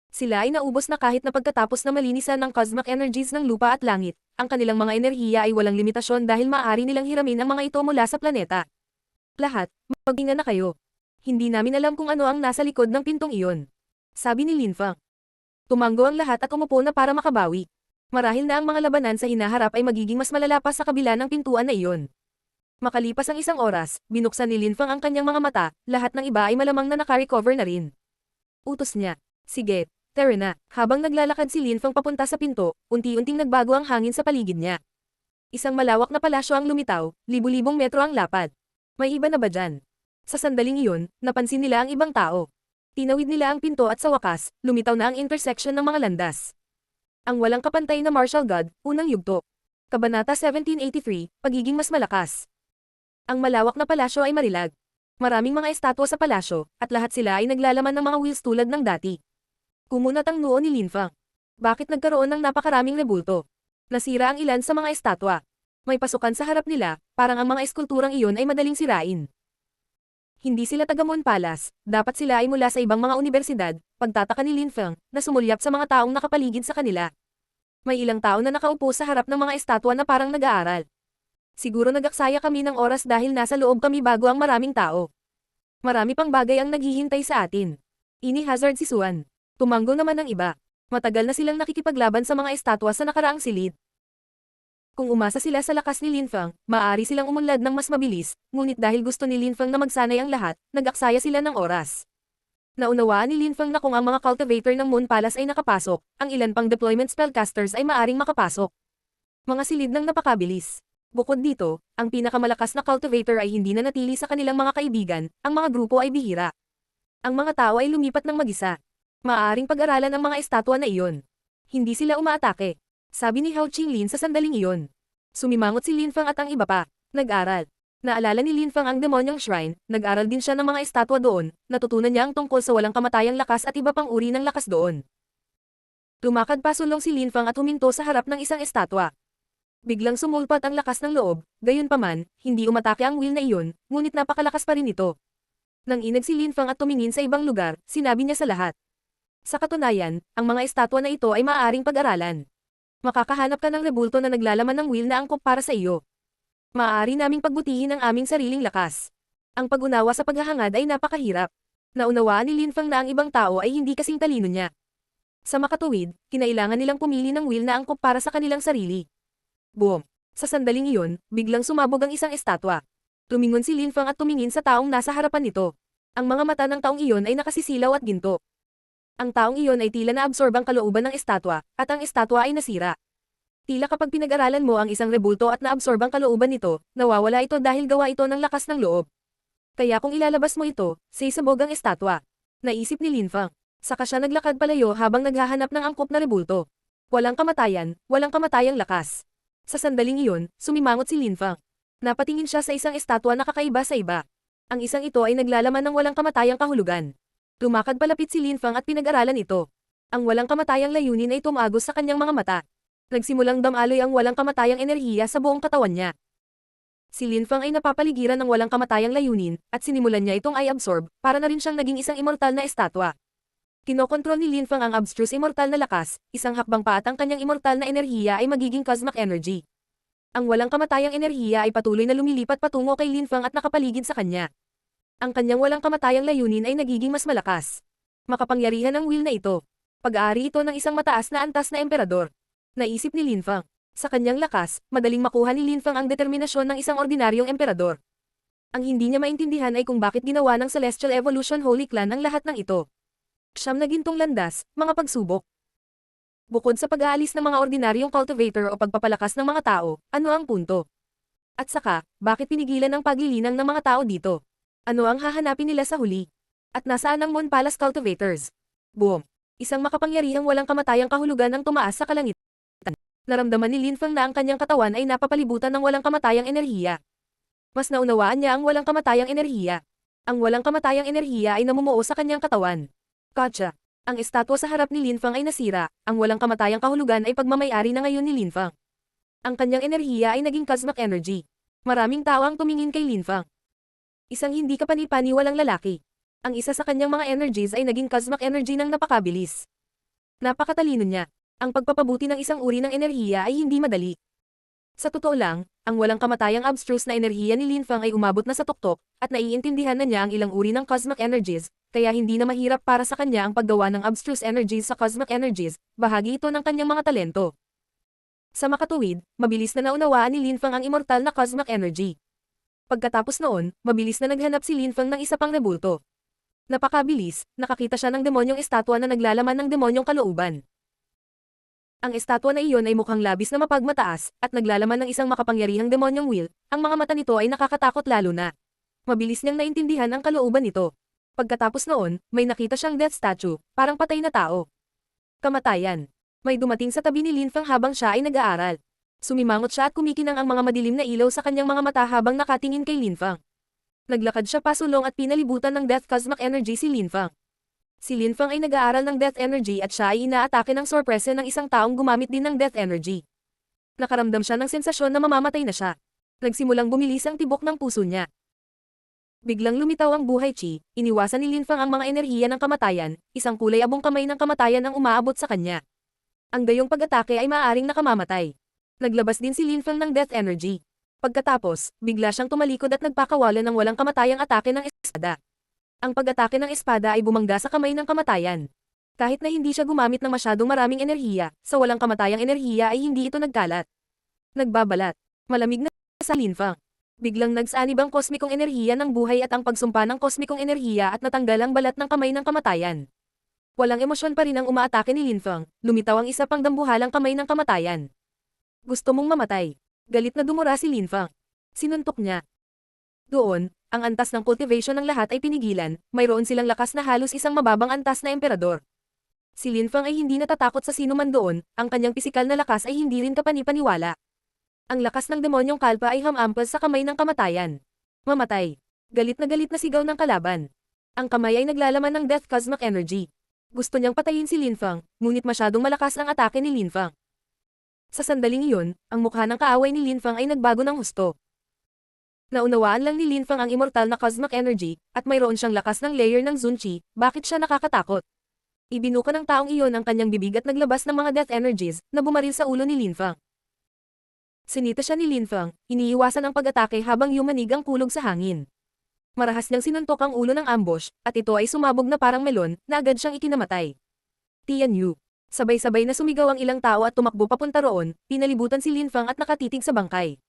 Sila ay naubos na kahit na pagkatapos na malinisan ng cosmic energies ng lupa at langit, ang kanilang mga enerhiya ay walang limitasyon dahil maaari nilang hiramin ang mga ito mula sa planeta. Lahat, maghinga na kayo. Hindi namin alam kung ano ang nasa likod ng pintong iyon. Sabi ni Linfang. Tumanggo ang lahat at umupo na para makabawi. Marahil na ang mga labanan sa hinaharap ay magiging mas malala pa sa kabila ng pintuan na iyon. Makalipas ang isang oras, binuksan ni Linfang ang kanyang mga mata, lahat ng iba ay malamang na naka-recover na rin. Utos niya. Sige, tara na. Habang naglalakad si Linfang papunta sa pinto, unti-unting nagbago ang hangin sa paligid niya. Isang malawak na palasyo ang lumitaw, libu-libong metro ang lapad. May iba na ba dyan? Sa sandaling iyon, napansin nila ang ibang tao. Tinawid nila ang pinto at sa wakas, lumitaw na ang intersection ng mga landas. Ang walang kapantay na martial god, unang yugto. Kabanata 1783, pagiging mas malakas. Ang malawak na palasyo ay marilag. Maraming mga estatwa sa palasyo, at lahat sila ay naglalaman ng mga wheels tulad ng dati. Kumunat ang noo ni Linfang. Bakit nagkaroon ng napakaraming rebulto? Nasira ang ilan sa mga estatwa. May pasukan sa harap nila, parang ang mga eskulturang iyon ay madaling sirain. Hindi sila taga Moon Palace, dapat sila ay mula sa ibang mga universidad, pagtataka ni Linfang, na sumulyap sa mga taong nakapaligid sa kanila. May ilang tao na nakaupo sa harap ng mga estatwa na parang nag-aaral. Siguro nagaksaya kami ng oras dahil nasa loob kami bago ang maraming tao. Marami pang bagay ang naghihintay sa atin. Ini-hazard si Suan. Tumanggo naman ang iba. Matagal na silang nakikipaglaban sa mga estatwa sa nakaraang silid. Kung umasa sila sa lakas ni Linfang, maaari silang umunlad ng mas mabilis, ngunit dahil gusto ni Linfang na magsanay ang lahat, nag-aksaya sila ng oras. Naunawaan ni Linfang na kung ang mga cultivator ng Moon Palace ay nakapasok, ang ilan pang deployment spellcasters ay maaring makapasok. Mga silid ng napakabilis. Bukod dito, ang pinakamalakas na cultivator ay hindi na natili sa kanilang mga kaibigan, ang mga grupo ay bihira. Ang mga tao ay lumipat ng mag-isa. Maaaring pag-aralan ang mga estatwa na iyon. Hindi sila umaatake. Sabi ni Hao Qinglin sa sandaling iyon. Sumimangot si Linfang at ang iba pa. Nag-aral. Naalala ni Linfang ang demonyong shrine, nag-aral din siya ng mga estatwa doon, natutunan niya ang tungkol sa walang kamatayang lakas at iba pang uri ng lakas doon. Lumakad pasulong si Linfang at huminto sa harap ng isang estatwa. Biglang sumulpat ang lakas ng loob, gayunpaman, hindi umatake ang wheel na iyon, ngunit napakalakas pa rin ito. Nang inag si Linfang at tumingin sa ibang lugar, sinabi niya sa lahat. Sa katunayan, ang mga estatwa na ito ay maaaring pag-aralan. Makakahanap ka ng rebulto na naglalaman ng wheel na angkop para sa iyo. Maaari naming pagbutihin ang aming sariling lakas. Ang pag-unawa sa paghahangad ay napakahirap. Naunawaan ni Linfang na ang ibang tao ay hindi kasing talino niya. Sa makatuwid, kinailangan nilang pumili ng wheel na angkop para sa kanilang sarili. Boom! Sa sandaling iyon, biglang sumabog ang isang estatwa. Tumingon si Linfang at tumingin sa taong nasa harapan nito. Ang mga mata ng taong iyon ay nakasisilaw at ginto. Ang taong iyon ay tila na-absorb ang kalooban ng estatwa, at ang estatwa ay nasira. Tila kapag pinag-aralan mo ang isang rebulto at na-absorb ang kalooban nito, nawawala ito dahil gawa ito ng lakas ng loob. Kaya kung ilalabas mo ito, sisabog ang estatwa. Naisip ni Linfang. Saka siya naglakad palayo habang naghahanap ng angkop na rebulto. Walang kamatayang lakas. Sa sandaling iyon, sumimangot si Linfang. Napatingin siya sa isang estatwa na kakaiba sa iba. Ang isang ito ay naglalaman ng walang kamatayang kahulugan. Lumakad palapit si Linfang at pinag-aralan ito. Ang walang kamatayang layunin ay tumagos sa kanyang mga mata. Nagsimulang damaloy ang walang kamatayang enerhiya sa buong katawan niya. Si Linfang ay napapaligiran ng walang kamatayang layunin, at sinimulan niya itong i-absorb, para na rin siyang naging isang immortal na estatwa. Kinokontrol ni Linfang ang abstruse immortal na lakas, isang hakbang pa at ang kanyang immortal na enerhiya ay magiging cosmic energy. Ang walang kamatayang enerhiya ay patuloy na lumilipat patungo kay Linfang at nakapaligid sa kanya. Ang kanyang walang kamatayang layunin ay nagiging mas malakas. Makapangyarihan ang will na ito. Pag-aari ito ng isang mataas na antas na emperador. Naisip ni Linfang. Sa kanyang lakas, madaling makuha ni Linfang ang determinasyon ng isang ordinaryong emperador. Ang hindi niya maintindihan ay kung bakit ginawa ng Celestial Evolution Holy Clan ang lahat ng ito. Siyam na gintong landas, mga pagsubok. Bukod sa pag-aalis ng mga ordinaryong cultivator o pagpapalakas ng mga tao, ano ang punto? At saka, bakit pinigilan ang paglilinang ng mga tao dito? Ano ang hahanapin nila sa huli? At nasaan ang Moon Palace cultivators? Boom! Isang makapangyarihang walang kamatayang kahulugan ang tumaas sa kalangitan. Naramdaman ni Linfang na ang kanyang katawan ay napapalibutan ng walang kamatayang enerhiya. Mas naunawaan niya ang walang kamatayang enerhiya. Ang walang kamatayang enerhiya ay namumuo sa kanyang katawan. Gotcha. Ang estatwa sa harap ni Linfang ay nasira, ang walang kamatayang kahulugan ay pagmamayari na ngayon ni Linfang. Ang kanyang enerhiya ay naging cosmic energy. Maraming tao ang tumingin kay Linfang. Isang hindi kapani-paniwalang lalaki. Ang isa sa kanyang mga energies ay naging cosmic energy ng napakabilis. Napakatalino niya. Ang pagpapabuti ng isang uri ng enerhiya ay hindi madali. Sa totoo lang, ang walang kamatayang abstruse na enerhiya ni Linfang ay umabot na sa tuktok, at naiintindihan na niya ang ilang uri ng cosmic energies, kaya hindi na mahirap para sa kanya ang paggawa ng abstruse energies sa cosmic energies, bahagi ito ng kanyang mga talento. Sa makatuwid, mabilis na naunawaan ni Linfang ang immortal na cosmic energy. Pagkatapos noon, mabilis na naghanap si Linfang ng isa pang rebulto. Napakabilis, nakakita siya ng demonyong estatwa na naglalaman ng demonyong kalooban. Ang estatwa na iyon ay mukhang labis na mapagmataas, at naglalaman ng isang makapangyarihang demonyong will, ang mga mata nito ay nakakatakot lalo na. Mabilis niyang naintindihan ang kalooban nito. Pagkatapos noon, may nakita siyang death statue, parang patay na tao. Kamatayan. May dumating sa tabi ni Linfang habang siya ay nag-aaral. Sumimangot siya at kumikinang ang mga madilim na ilaw sa kanyang mga mata habang nakatingin kay Linfang. Naglakad siya pasulong at pinalibutan ng death cosmic energy si Linfang. Si Linfang ay nag-aaral ng death energy at siya ay inaatake ng sorpresa ng isang taong gumamit din ng death energy. Nakaramdam siya ng sensasyon na mamamatay na siya. Nagsimulang bumilis ang tibok ng puso niya. Biglang lumitaw ang buhay chi, iniwasan ni Linfang ang mga enerhiya ng kamatayan, isang kulay abong kamay ng kamatayan ang umaabot sa kanya. Ang gayong pag-atake ay maaaring nakamamatay. Naglabas din si Linfang ng death energy. Pagkatapos, bigla siyang tumalikod at nagpakawalan ng walang kamatayang atake ng espada. Ang pag-atake ng espada ay bumangga sa kamay ng kamatayan. Kahit na hindi siya gumamit ng masyadong maraming enerhiya, sa walang kamatayang enerhiya ay hindi ito nagkalat. Nagbabalat. Malamig na sa Linfang. Biglang nagsanib ang kosmikong enerhiya ng buhay at ang pagsumpa ng kosmikong enerhiya at natanggal ang balat ng kamay ng kamatayan. Walang emosyon pa rin ang umaatake ni Linfang, lumitaw ang isa pang dambuhalang kamay ng kamatayan. Gusto mong mamatay. Galit na dumura si Linfang. Sinuntok niya. Doon, ang antas ng cultivation ng lahat ay pinigilan, mayroon silang lakas na halos isang mababang antas na emperador. Si Linfang ay hindi natatakot sa sino man doon, ang kanyang pisikal na lakas ay hindi rin kapani-paniwala. Ang lakas ng demonyong kalpa ay hamampas sa kamay ng kamatayan. Mamatay. Galit na sigaw ng kalaban. Ang kamay ay naglalaman ng death cosmic energy. Gusto niyang patayin si Linfang, ngunit masyadong malakas ang atake ni Linfang. Sa sandaling iyon, ang mukha ng kaaway ni Linfang ay nagbago ng husto. Naunawaan lang ni Linfang ang immortal na cosmic energy, at mayroon siyang lakas ng layer ng Zunchi, bakit siya nakakatakot? Ibinuka ng taong iyon ang kanyang bibig at naglabas ng mga death energies, na bumaril sa ulo ni Linfang. Sinita siya ni Linfang, iniiwasan ang pag-atake habang yumanig ang kulog sa hangin. Marahas niyang sinuntok ang ulo ng ambush, at ito ay sumabog na parang melon, na agad siyang ikinamatay. Tian Yu. Sabay-sabay na sumigaw ang ilang tao at tumakbo papunta roon, pinalibutan si Linfang at nakatitig sa bangkay.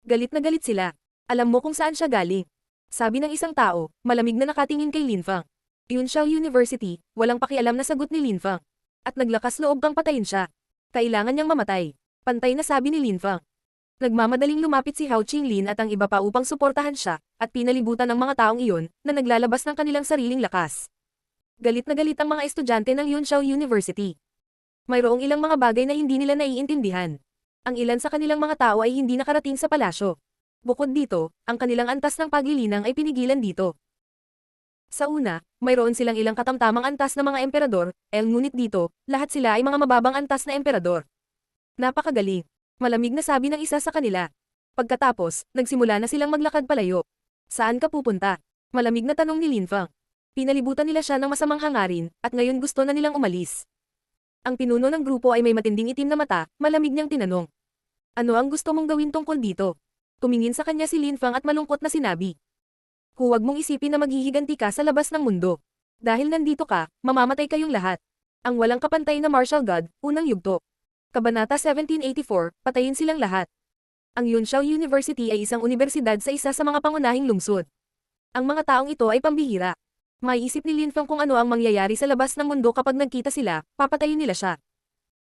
Galit na galit sila. Alam mo kung saan siya galing. Sabi ng isang tao, malamig na nakatingin kay Linfang. Yunxiao University, walang pakialam na sagot ni Linfang. At naglakas loob kang patayin siya. Kailangan niyang mamatay. Pantay na sabi ni Linfang. Nagmamadaling lumapit si Hao Qinglin at ang iba pa upang suportahan siya, at pinalibutan ng mga taong iyon, na naglalabas ng kanilang sariling lakas. Galit na galit ang mga estudyante ng Yunxiao University. Mayroong ilang mga bagay na hindi nila naiintindihan. Ang ilan sa kanilang mga tao ay hindi nakarating sa palasyo. Bukod dito, ang kanilang antas ng paglilinang ay pinigilan dito. Sa una, mayroon silang ilang katamtamang antas na mga emperador, ngunit dito, lahat sila ay mga mababang antas na emperador. Napakagaling. Malamig na sabi ng isa sa kanila. Pagkatapos, nagsimula na silang maglakad palayo. Saan ka pupunta? Malamig na tanong ni Linfang. Pinalibutan nila siya ng masamang hangarin, at ngayon gusto na nilang umalis. Ang pinuno ng grupo ay may matinding itim na mata, malamig niyang tinanong. Ano ang gusto mong gawin tungkol dito? Tumingin sa kanya si Linfang at malungkot na sinabi. Huwag mong isipin na maghihiganti ka sa labas ng mundo. Dahil nandito ka, mamamatay kayong lahat. Ang walang kapantay na martial god, unang yugto. Kabanata 1784, patayin silang lahat. Ang Yunxiao University ay isang unibersidad sa isa sa mga pangunahing lungsod. Ang mga taong ito ay pambihira. Maiisip ni Linfang kung ano ang mangyayari sa labas ng mundo kapag nagkita sila, papatayin nila siya.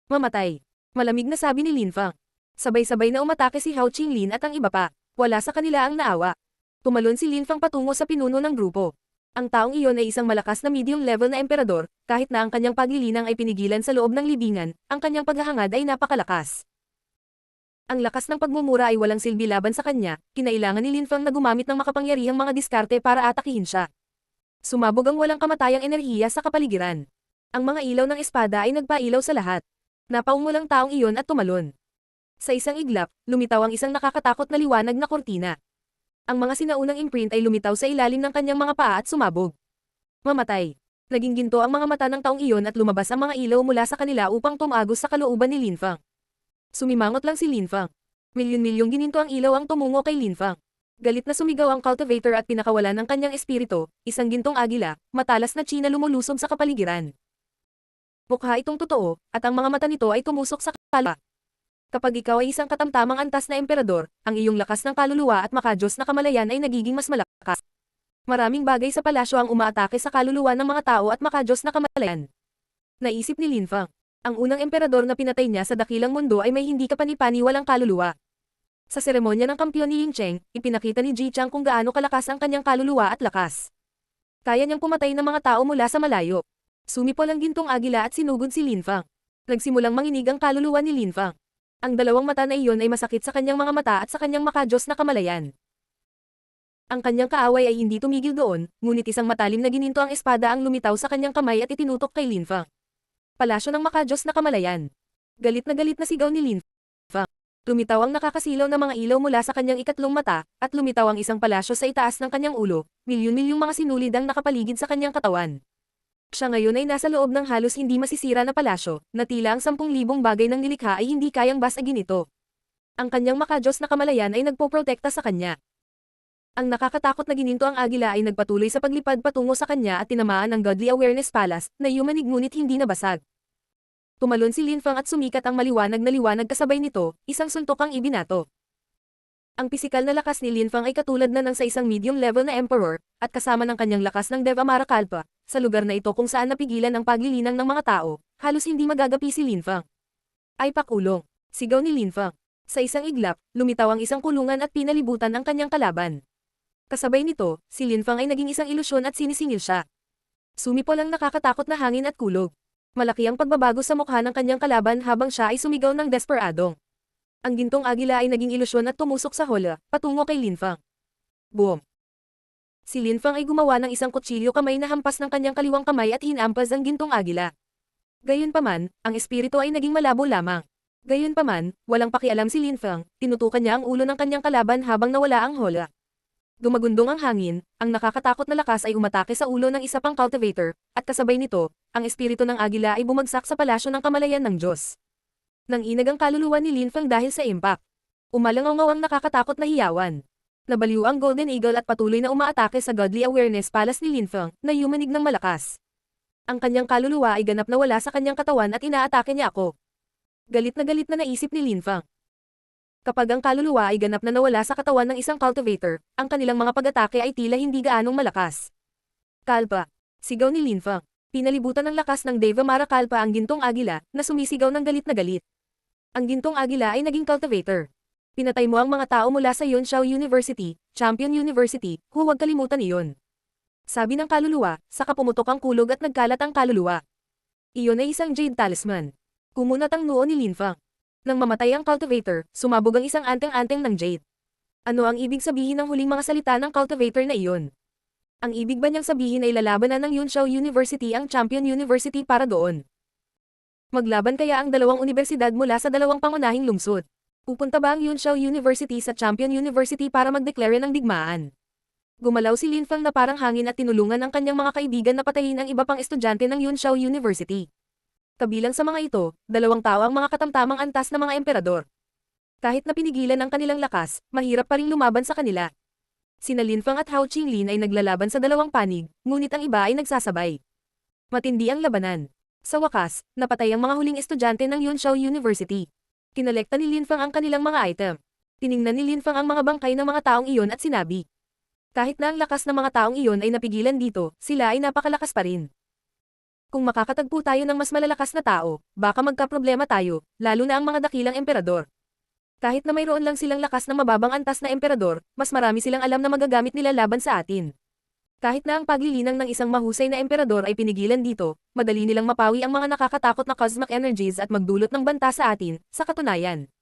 Mamatay. Malamig na sabi ni Linfang. Sabay-sabay na umatake si Hao Qinglin at ang iba pa. Wala sa kanila ang naawa. Tumalon si Linfang patungo sa pinuno ng grupo. Ang taong iyon ay isang malakas na medium level na emperador, kahit na ang kanyang paglilinang ay pinigilan sa loob ng libingan, ang kanyang paghahangad ay napakalakas. Ang lakas ng pagmumura ay walang silbi laban sa kanya, kinailangan ni Lin Fang na gumamit ng makapangyarihang mga diskarte para atakihin siya. Sumabog ang walang kamatayang enerhiya sa kapaligiran. Ang mga ilaw ng espada ay nagpailaw sa lahat. Napaumulang taong iyon at tumalon. Sa isang iglap, lumitaw ang isang nakakatakot na liwanag na kortina. Ang mga sinaunang imprint ay lumitaw sa ilalim ng kanyang mga paa at sumabog. Mamatay. Naging ginto ang mga mata ng taong iyon at lumabas ang mga ilaw mula sa kanila upang tumagos sa kalooban ni Lin Fang. Sumimangot lang si Lin Fang. Milyon-milyong gininto ang ilaw ang tumungo kay Lin Fang. Galit na sumigaw ang cultivator at pinakawalan ng kanyang espiritu, isang gintong agila, matalas na tsina lumulusob sa kapaligiran. Mukha itong totoo, at ang mga mata nito ay tumusok sa kaluluwa. Kapag ikaw ay isang katamtamang antas na emperador, ang iyong lakas ng kaluluwa at makajos na kamalayan ay nagiging mas malakas. Maraming bagay sa palasyo ang umaatake sa kaluluwa ng mga tao at makajos na kamalayan. Naisip ni Lin Fang. Ang unang emperador na pinatay niya sa dakilang mundo ay may hindi kapani-paniwalang kaluluwa. Sa seremonya ng kampiyon ni Ying Cheng, ipinakita ni Ji Chang kung gaano kalakas ang kanyang kaluluwa at lakas. Kaya niyang pumatay ng mga tao mula sa malayo. Sumipol ang gintong agila at sinugod si Lin Fang. Nagsimulang manginig ang kaluluwa ni Lin Fang. Ang dalawang mata na iyon ay masakit sa kanyang mga mata at sa kanyang makajos na kamalayan. Ang kanyang kaaway ay hindi tumigil doon, ngunit isang matalim na gininto ang espada ang lumitaw sa kanyang kamay at itinutok kay Lin Fang. Palasyo ng makajos na kamalayan. Galit na sigaw ni Lin Fang. Lumitaw ang nakakasilaw na mga ilaw mula sa kanyang ikatlong mata, at lumitaw ang isang palasyo sa itaas ng kanyang ulo, milyon-milyong mga sinulid ang nakapaligid sa kanyang katawan. Siya ngayon ay nasa loob ng halos hindi masisira na palasyo, na tila ang 10,000 bagay ng nilikha ay hindi kayang basagin ito. Ang kanyang makajos na kamalayan ay nagpoprotekta sa kanya. Ang nakakatakot na gininto ang agila ay nagpatuloy sa paglipad patungo sa kanya at tinamaan ng Godly Awareness Palace, na yumanig ngunit hindi nabasag. Tumalon si Lin Fang at sumikat ang maliwanag na liwanag kasabay nito, isang suntok ang ibinato. Ang pisikal na lakas ni Lin Fang ay katulad na ng sa isang medium level na emperor, at kasama ng kanyang lakas ng Dev Amara Kalpa, sa lugar na ito kung saan napigilan ang paglilinang ng mga tao, halos hindi magagapi si Lin Fang. Ay pakulong, sigaw ni Lin Fang. Sa isang iglap, lumitaw ang isang kulungan at pinalibutan ang kanyang kalaban. Kasabay nito, si Lin Fang ay naging isang ilusyon at sinisingil siya. Sumipol ang nakakatakot na hangin at kulog. Malaki ang pagbabago sa mukha ng kanyang kalaban habang siya ay sumigaw ng desperadong. Ang gintong agila ay naging ilusyon at tumusok sa hola, patungo kay Lin Fang. Boom! Si Lin Fang ay gumawa ng isang kutsilyo kamay na hampas ng kanyang kaliwang kamay at hinampas ang gintong agila. Gayunpaman, ang espiritu ay naging malabo lamang. Gayunpaman, walang pakialam si Lin Fang, tinutukan niya ang ulo ng kanyang kalaban habang nawala ang hola. Dumagundong ang hangin, ang nakakatakot na lakas ay umatake sa ulo ng isa pang cultivator, at kasabay nito, ang espiritu ng agila ay bumagsak sa palasyo ng kamalayan ng Diyos. Nang inag ang kaluluwa ni Lin Fang dahil sa impact. Umalangaw ang nakakatakot na hiyawan. Nabaliw ang Golden Eagle at patuloy na umaatake sa Godly Awareness Palace ni Lin Fang, na yumanig ng malakas. Ang kanyang kaluluwa ay ganap na wala sa kanyang katawan at inaatake niya ako. Galit na naisip ni Lin Fang. Kapag ang kaluluwa ay ganap na nawala sa katawan ng isang cultivator, ang kanilang mga pag-atake ay tila hindi gaanong malakas. Kalpa! Sigaw ni Lin Fang. Pinalibutan ng lakas ng Deva Mara Kalpa ang gintong agila, na sumisigaw ng galit na galit. Ang gintong agila ay naging cultivator. Pinatay mo ang mga tao mula sa Yunshao University, Champion University, huwag kalimutan iyon. Sabi ng kaluluwa, saka pumutok ang kulog at nagkalat ang kaluluwa. Iyon ay isang Jade Talisman. Kumunat ang noo ni Lin Fang. Nang mamatay ang cultivator, sumabog ang isang anteng-anteng ng Jade. Ano ang ibig sabihin ng huling mga salita ng cultivator na iyon? Ang ibig ba niyang sabihin ay lalabanan ng Yunshao University ang Champion University para doon? Maglaban kaya ang dalawang universidad mula sa dalawang pangunahing lungsod? Pupunta ba ang Yunshao University sa Champion University para magdeklare ng digmaan? Gumalaw si Lin Fang na parang hangin at tinulungan ang kanyang mga kaibigan na patayin ang iba pang estudyante ng Yunshao University. Kabilang sa mga ito, 2 tao ang mga katamtamang antas na mga emperador. Kahit na pinigilan ang kanilang lakas, mahirap pa ring lumaban sa kanila. Sina Lin Fang at Hao Qinglin ay naglalaban sa 2 panig, ngunit ang iba ay nagsasabay. Matindi ang labanan. Sa wakas, napatay ang mga huling estudyante ng Yunshao University. Kinolekta ni Lin Fang ang kanilang mga item. Tiningnan ni Lin Fang ang mga bangkay ng mga taong iyon at sinabi. Kahit na ang lakas ng mga taong iyon ay napigilan dito, sila ay napakalakas pa rin. Kung makakatagpo tayo ng mas malalakas na tao, baka magkaproblema tayo, lalo na ang mga dakilang emperador. Kahit na mayroon lang silang lakas na mababang antas na emperador, mas marami silang alam na magagamit nila laban sa atin. Kahit na ang paglilinang ng isang mahusay na emperador ay pinigilan dito, madali nilang mapawi ang mga nakakatakot na cosmic energies at magdulot ng banta sa atin, sa katunayan.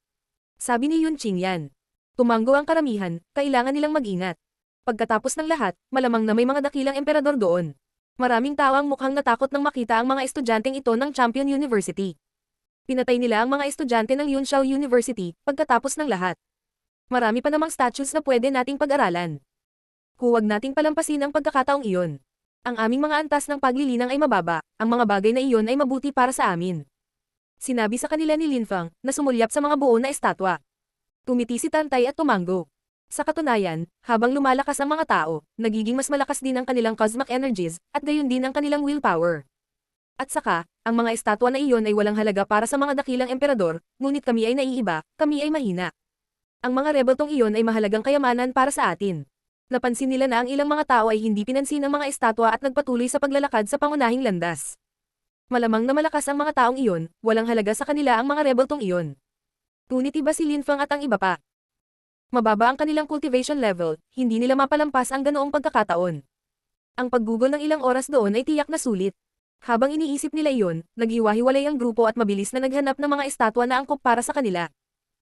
Sabi ni Yun Qingyan. Tumanggo ang karamihan, kailangan nilang mag-ingat. Pagkatapos ng lahat, malamang na may mga dakilang emperador doon. Maraming tao ang mukhang natakot nang makita ang mga estudyanteng ito ng Champion University. Pinatay nila ang mga estudyante ng Yunshao University pagkatapos ng lahat. Marami pa namang statues na pwede nating pag-aralan. Huwag nating palampasin ang pagkakataong iyon. Ang aming mga antas ng paglilinang ay mababa, ang mga bagay na iyon ay mabuti para sa amin. Sinabi sa kanila ni Linfang na sumulyap sa mga buo na estatwa. Tumiti si Tantay at tumanggo. Sa katunayan, habang lumalakas ang mga tao, nagiging mas malakas din ang kanilang cosmic energies, at gayon din ang kanilang willpower. At saka, ang mga estatwa na iyon ay walang halaga para sa mga dakilang emperador, ngunit kami ay naiiba, kami ay mahina. Ang mga rebeltong iyon ay mahalagang kayamanan para sa atin. Napansin nila na ang ilang mga tao ay hindi pinansin ang mga estatwa at nagpatuloy sa paglalakad sa pangunahing landas. Malamang na malakas ang mga taong iyon, walang halaga sa kanila ang mga rebeltong iyon. Ngunit iba si Linfang at ang iba pa. Mababa ang kanilang cultivation level, hindi nila mapalampas ang ganoong pagkakataon. Ang paggugol ng ilang oras doon ay tiyak na sulit. Habang iniisip nila iyon, naghiwa-hiwalay ang grupo at mabilis na naghanap ng mga estatwa na angkop para sa kanila.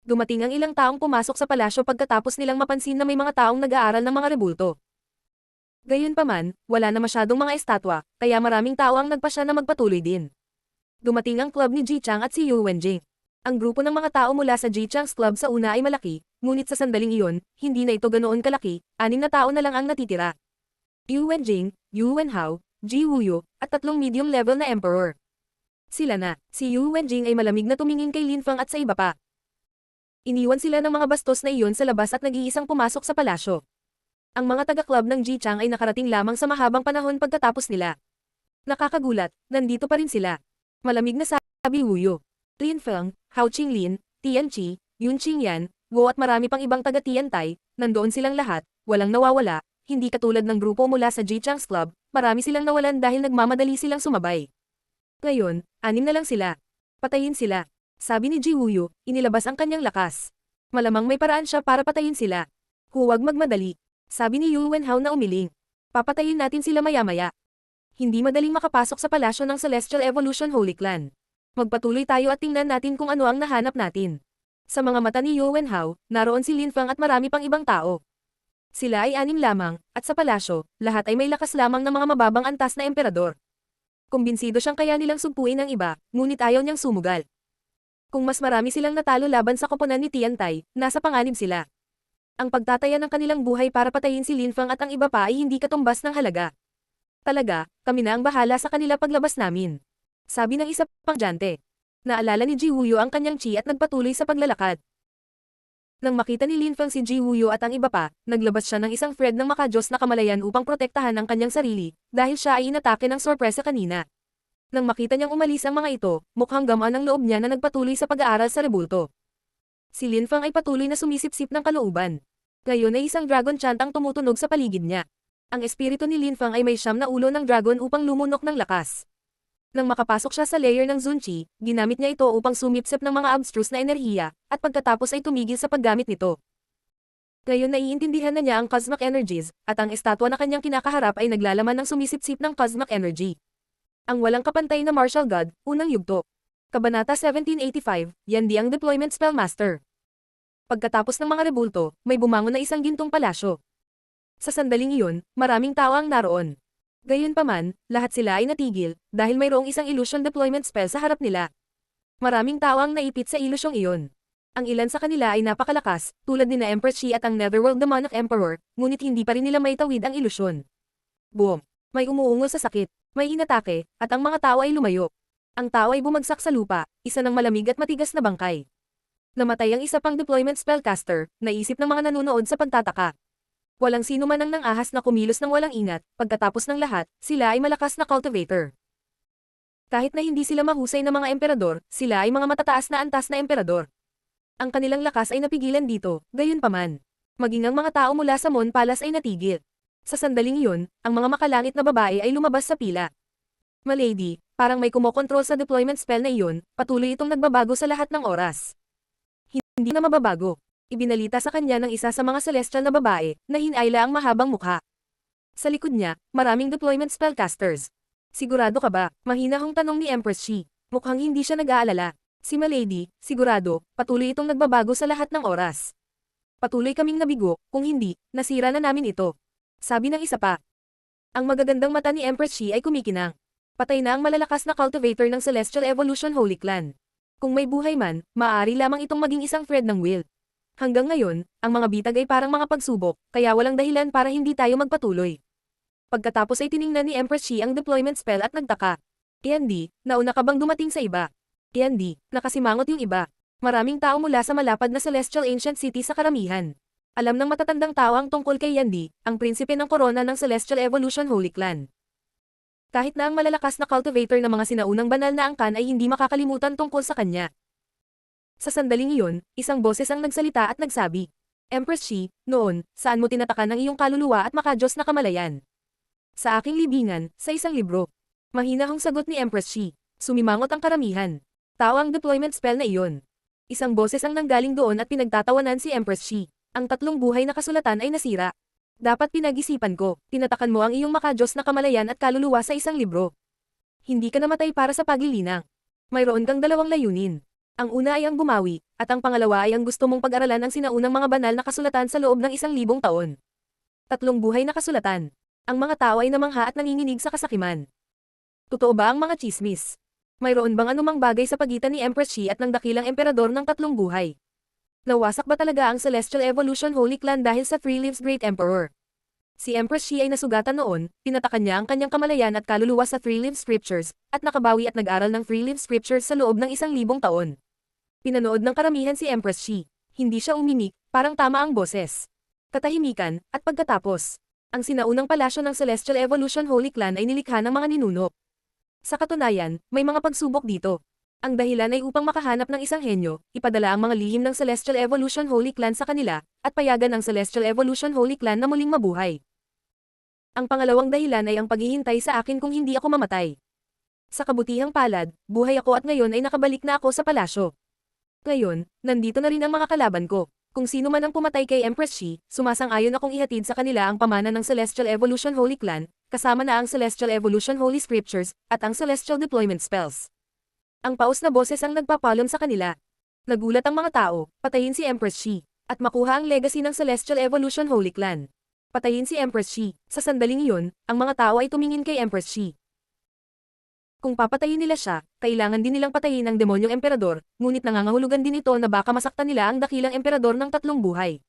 Dumating ang ilang taong pumasok sa palasyo pagkatapos nilang mapansin na may mga taong nag-aaral ng mga rebulto. Gayunpaman, wala na masyadong mga estatwa, kaya maraming tao ang nagpasya na magpatuloy din. Dumating ang club ni Ji Chang at si Yu Wenjing. Ang grupo ng mga tao mula sa Ji Chang's club sa una ay malaki, ngunit sa sandaling iyon, hindi na ito ganoon kalaki, 6 na tao na lang ang natitira. Yu Wenjing, Yu Wenhao, Ji Wuyo, at 3 medium-level na emperor. Sila na, si Yu Wenjing ay malamig na tumingin kay Linfang at sa iba pa. Iniwan sila ng mga bastos na iyon sa labas at nag-iisang pumasok sa palasyo. Ang mga taga-club ng Ji Chang ay nakarating lamang sa mahabang panahon pagkatapos nila. Nakakagulat, nandito pa rin sila. Malamig na sabi Wuyo. Linfang, Hao Qinglin, Tian Qi, Yun Qingyan, Guo at marami pang ibang taga-Tiantay, nandoon silang lahat, walang nawawala, hindi katulad ng grupo mula sa Ji Chang's club, marami silang nawalan dahil nagmamadali silang sumabay. Ngayon, 6 na lang sila. Patayin sila. Sabi ni Ji Wuyo, inilabas ang kanyang lakas. Malamang may paraan siya para patayin sila. Huwag magmadali. Sabi ni Yu Wenhao na umiling. Papatayin natin sila maya-maya. Hindi madaling makapasok sa palasyo ng Celestial Evolution Holy Clan. Magpatuloy tayo at tingnan natin kung ano ang nahanap natin. Sa mga mata ni Yu Wenhao, naroon si Linfang at marami pang ibang tao. Sila ay 6 lamang, at sa palasyo, lahat ay may lakas lamang ng mga mababang antas na emperador. Kumbinsido siyang kaya nilang sugpuin ang iba, ngunit ayaw niyang sumugal. Kung mas marami silang natalo laban sa koponan ni Tiantay, nasa panganib sila. Ang pagtataya ng kanilang buhay para patayin si Linfang at ang iba pa ay hindi katumbas ng halaga. Talaga, kami na ang bahala sa kanila paglabas namin. Sabi ng isa pang estudyante. Naalala ni Ji Wuyo ang kanyang chi at nagpatuloy sa paglalakad. Nang makita ni Linfang si Ji Wuyo at ang iba pa, naglabas siya ng isang thread ng makajos na kamalayan upang protektahan ang kanyang sarili, dahil siya ay inatake ng sorpresa kanina. Nang makita niyang umalis ang mga ito, mukhang gamaan ang loob niya na nagpatuloy sa pag-aaral sa rebulto. Si Linfang ay patuloy na sumisip-sip ng kalooban. Ngayon ay isang dragon chant ang tumutunog sa paligid niya. Ang espiritu ni Linfang ay may 9 na ulo ng dragon upang lumunok ng lakas. Nang makapasok siya sa layer ng Zunqi, ginamit niya ito upang sumipsip ng mga abstruse na enerhiya, at pagkatapos ay tumigil sa paggamit nito. Ngayon naiintindihan na niya ang cosmic energies, at ang estatwa na kanyang kinakaharap ay naglalaman ng sumisip-sip ng cosmic energy. Ang walang kapantay na martial god, unang yugto. Kabanata 1785, Yandi ang deployment spellmaster. Pagkatapos ng mga rebulto, may bumangon na isang gintong palasyo. Sa sandaling iyon, maraming tao ang naroon. Gayunpaman, lahat sila ay natigil, dahil mayroong isang illusion deployment spell sa harap nila. Maraming tao ang naipit sa ilusyong iyon. Ang ilan sa kanila ay napakalakas, tulad ni na Empress Shi at ang Netherworld Demonic Emperor, ngunit hindi pa rin nila maitawid ang ilusyon. Boom! May umuungol sa sakit. May inatake, at ang mga tao ay lumayo. Ang tao ay bumagsak sa lupa, isa ng malamig at matigas na bangkay. Namatay ang isa pang deployment spellcaster, naisip ng mga nanonood sa pagtataka. Walang sino man ang nang-ahas na kumilos ng walang ingat, pagkatapos ng lahat, sila ay malakas na cultivator. Kahit na hindi sila mahusay na mga emperador, sila ay mga matataas na antas na emperador. Ang kanilang lakas ay napigilan dito, gayunpaman. Maging ang mga tao mula sa Mon Palace ay natigil. Sa sandaling iyon, ang mga makalangit na babae ay lumabas sa pila. Malady, parang may kumokontrol sa deployment spell na iyon, patuloy itong nagbabago sa lahat ng oras. Hindi na mababago. Ibinalita sa kanya ng isa sa mga celestial na babae, na hinayla ang mahabang mukha. Sa likod niya, maraming deployment spellcasters. Sigurado ka ba? Mahinahong tanong ni Empress Shi. Mukhang hindi siya nag-aalala. Si Milady, sigurado, patuloy itong nagbabago sa lahat ng oras. Patuloy kaming nabigo, kung hindi, nasira na namin ito. Sabi ng isa pa. Ang magagandang mata ni Empress Shi ay kumikinang. Patay na ang malalakas na cultivator ng Celestial Evolution Holy Clan. Kung may buhay man, maaari lamang itong maging isang thread ng will. Hanggang ngayon, ang mga bitag ay parang mga pagsubok, kaya walang dahilan para hindi tayo magpatuloy. Pagkatapos ay tiningnan ni Empress Shi ang deployment spell at nagtaka. Yandy, nauna ka bang dumating sa iba? Yandy, nakasimangot yung iba. Maraming tao mula sa malapad na Celestial Ancient City sa karamihan. Alam ng matatandang tao ang tungkol kay Yandy, ang prinsipe ng korona ng Celestial Evolution Holy Clan. Kahit na ang malalakas na cultivator ng mga sinaunang banal na angkan ay hindi makakalimutan tungkol sa kanya. Sa sandaling iyon, isang boses ang nagsalita at nagsabi, Empress Shi, noon, saan mo tinatakan ang iyong kaluluwa at makadiyos na kamalayan? Sa aking libingan, sa isang libro. Mahinahong sagot ni Empress Shi. Sumimangot ang karamihan. Tao ang deployment spell na iyon. Isang boses ang nanggaling doon at pinagtatawanan si Empress Shi. Ang 3 buhay na kasulatan ay nasira. Dapat pinag-isipan ko, tinatakan mo ang iyong makadiyos na kamalayan at kaluluwa sa isang libro. Hindi ka namatay para sa paglilinang. Mayroon kang 2 layunin. Ang una ay ang bumawi, at ang pangalawa ay ang gusto mong pag-aralan ang sinaunang mga banal na kasulatan sa loob ng 1,000 taon. 3 buhay na kasulatan. Ang mga tao ay namangha at nanginginig sa kasakiman. Totoo ba ang mga chismis? Mayroon bang anumang bagay sa pagitan ni Empress Shi at ng dakilang emperador ng 3 buhay? Nawasak ba talaga ang Celestial Evolution Holy Clan dahil sa Three Lives Great Emperor? Si Empress Shi ay nasugatan noon, tinatakan niya ang kanyang kamalayan at kaluluwa sa Three Lives Scriptures, at nakabawi at nag-aral ng Three Lives Scriptures sa loob ng 1,000 taon. Pinanood ng karamihan si Empress Shi. Hindi siya umimik, parang tama ang boses. Katahimikan, at pagkatapos, ang sinaunang palasyo ng Celestial Evolution Holy Clan ay nilikha ng mga ninuno. Sa katunayan, may mga pagsubok dito. Ang dahilan ay upang makahanap ng isang henyo, ipadala ang mga lihim ng Celestial Evolution Holy Clan sa kanila, at payagan ang Celestial Evolution Holy Clan na muling mabuhay. Ang pangalawang dahilan ay ang paghihintay sa akin kung hindi ako mamatay. Sa kabutihang palad, buhay ako at ngayon ay nakabalik na ako sa palasyo. Ngayon, nandito na rin ang mga kalaban ko. Kung sino man ang pumatay kay Empress Shi, sumasang-ayon akong ihatid sa kanila ang pamana ng Celestial Evolution Holy Clan, kasama na ang Celestial Evolution Holy Scriptures, at ang Celestial Deployment Spells. Ang paus na boses ang nagpapalong sa kanila. Nagulat ang mga tao, patayin si Empress Shi, at makuha ang legacy ng Celestial Evolution Holy Clan. Patayin si Empress Shi. Sa sandaling iyon, ang mga tao ay tumingin kay Empress Shi. Kung papatayin nila siya, kailangan din nilang patayin ang demonyong emperador, ngunit nangangahulugan din ito na baka masaktan nila ang dakilang emperador ng 3 buhay.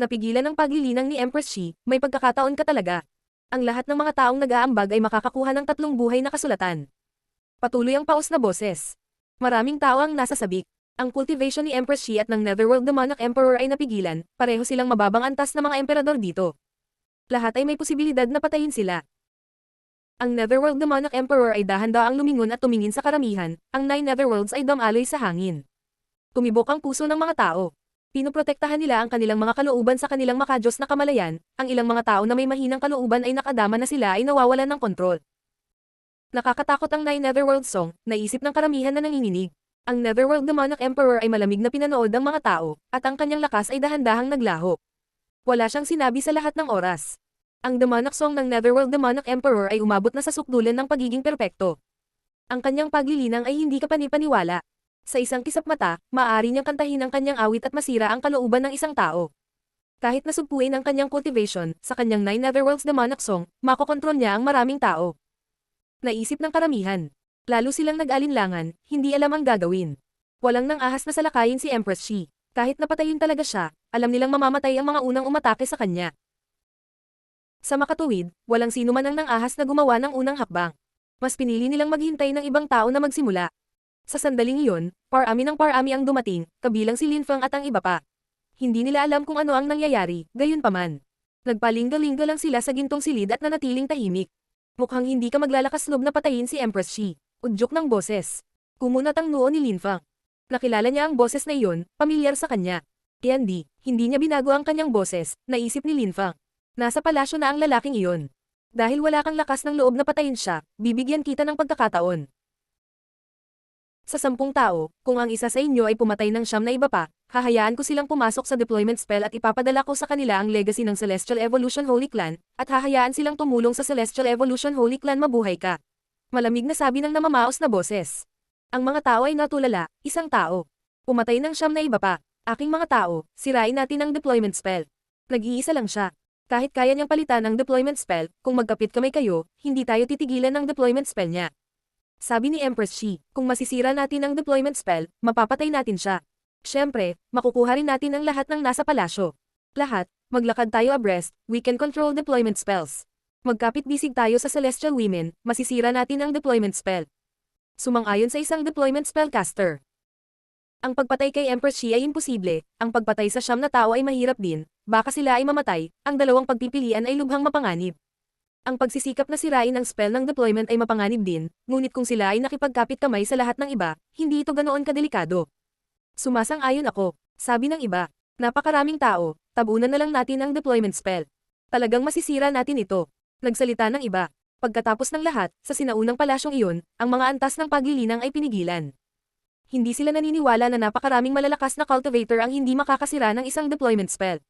Napigilan ang paglilinang ni Empress Shi, may pagkakataon ka talaga. Ang lahat ng mga taong nag-aambag ay makakakuha ng 3 buhay na kasulatan. Patuloy ang paus na boses. Maraming tao ang nasa sabik. Ang cultivation ni Empress Shi at ng Netherworld Demonic Emperor ay napigilan, pareho silang mababang antas na mga emperador dito. Lahat ay may posibilidad na patayin sila. Ang Netherworld Demonic Emperor ay dahan-daang lumingon at tumingin sa karamihan, ang 9 Netherworlds ay dumaloy sa hangin. Tumibok ang puso ng mga tao. Pinoprotektahan nila ang kanilang mga kalooban sa kanilang makadiyos na kamalayan, ang ilang mga tao na may mahinang kalooban ay nakadama na sila ay nawawalan ng kontrol. Nakakatakot ang 9 Netherworld Song, naisip ng karamihan na nanginginig. Ang Netherworld Demonic Emperor ay malamig na pinanood ng mga tao, at ang kanyang lakas ay dahan-dahang naglaho. Wala siyang sinabi sa lahat ng oras. Ang demonic song ng Netherworld Demonic Emperor ay umabot na sa sukdulan ng pagiging perpekto. Ang kanyang paglilinang ay hindi kapani-paniwala. Sa isang kisap mata, maaari niyang kantahin ang kanyang awit at masira ang kalooban ng isang tao. Kahit nasugpuin ang kanyang cultivation, sa kanyang 9 Netherworlds Demonic Song, makokontrol niya ang maraming tao. Naisip ng karamihan. Lalo silang nag-alinlangan, hindi alam ang gagawin. Walang nang ahas na salakayin si Empress Shi. Kahit napatayin talaga siya, alam nilang mamamatay ang mga unang umatake sa kanya. Sa makatuwid, walang sino man ang nang-ahas na gumawa ng unang hakbang. Mas pinili nilang maghintay ng ibang tao na magsimula. Sa sandaling iyon, parami ang dumating, kabilang si Lin Feng at ang iba pa. Hindi nila alam kung ano ang nangyayari, gayunpaman. Nagpalingga-lingga lang sila sa gintong silid at nanatiling tahimik. Mukhang hindi ka maglalakas loob na patayin si Empress Shi. Udyok ng boses. Kumunat ang noo ni Lin Feng. Nakilala niya ang boses na iyon, pamilyar sa kanya. Yandy, hindi niya binago ang kanyang boses, naisip ni Lin Feng. Nasa palasyo na ang lalaking iyon. Dahil wala kang lakas ng loob na patayin siya, bibigyan kita ng pagkakataon. Sa 10 tao, kung ang isa sa inyo ay pumatay ng 9 na iba pa, hahayaan ko silang pumasok sa deployment spell at ipapadala ko sa kanila ang legacy ng Celestial Evolution Holy Clan, at hahayaan silang tumulong sa Celestial Evolution Holy Clan. Mabuhay ka. Malamig na sabi ng namamaos na boses. Ang mga tao ay natulala, isang tao. Pumatay ng siyam na iba pa. Aking mga tao, sirain natin ang deployment spell. Nag-iisa lang siya. Kahit kaya niyang palitan ang deployment spell, kung magkapit kamay kayo, hindi tayo titigilan ng deployment spell niya. Sabi ni Empress Shi, kung masisira natin ang deployment spell, mapapatay natin siya. Siyempre, makukuha rin natin ang lahat ng nasa palasyo. Lahat, maglakad tayo abreast, we can control deployment spells. Magkapit-bisig tayo sa Celestial Women, masisira natin ang deployment spell. Sumang-ayon sa isang deployment spellcaster. Ang pagpatay kay Empress Shi ay imposible, ang pagpatay sa siyam na tao ay mahirap din, baka sila ay mamatay, ang dalawang pagpipilian ay lubhang mapanganib. Ang pagsisikap na sirain ang spell ng deployment ay mapanganib din, ngunit kung sila ay nakipagkapit kamay sa lahat ng iba, hindi ito ganoon kadelikado. Sumasang-ayon ako, sabi ng iba. Napakaraming tao, tabunan na lang natin ang deployment spell. Talagang masisira natin ito. Nagsalita ng iba. Pagkatapos ng lahat, sa sinaunang palasyong iyon, ang mga antas ng paglilinang ay pinigilan. Hindi sila naniniwala na napakaraming malalakas na cultivator ang hindi makakasira ng isang deployment spell.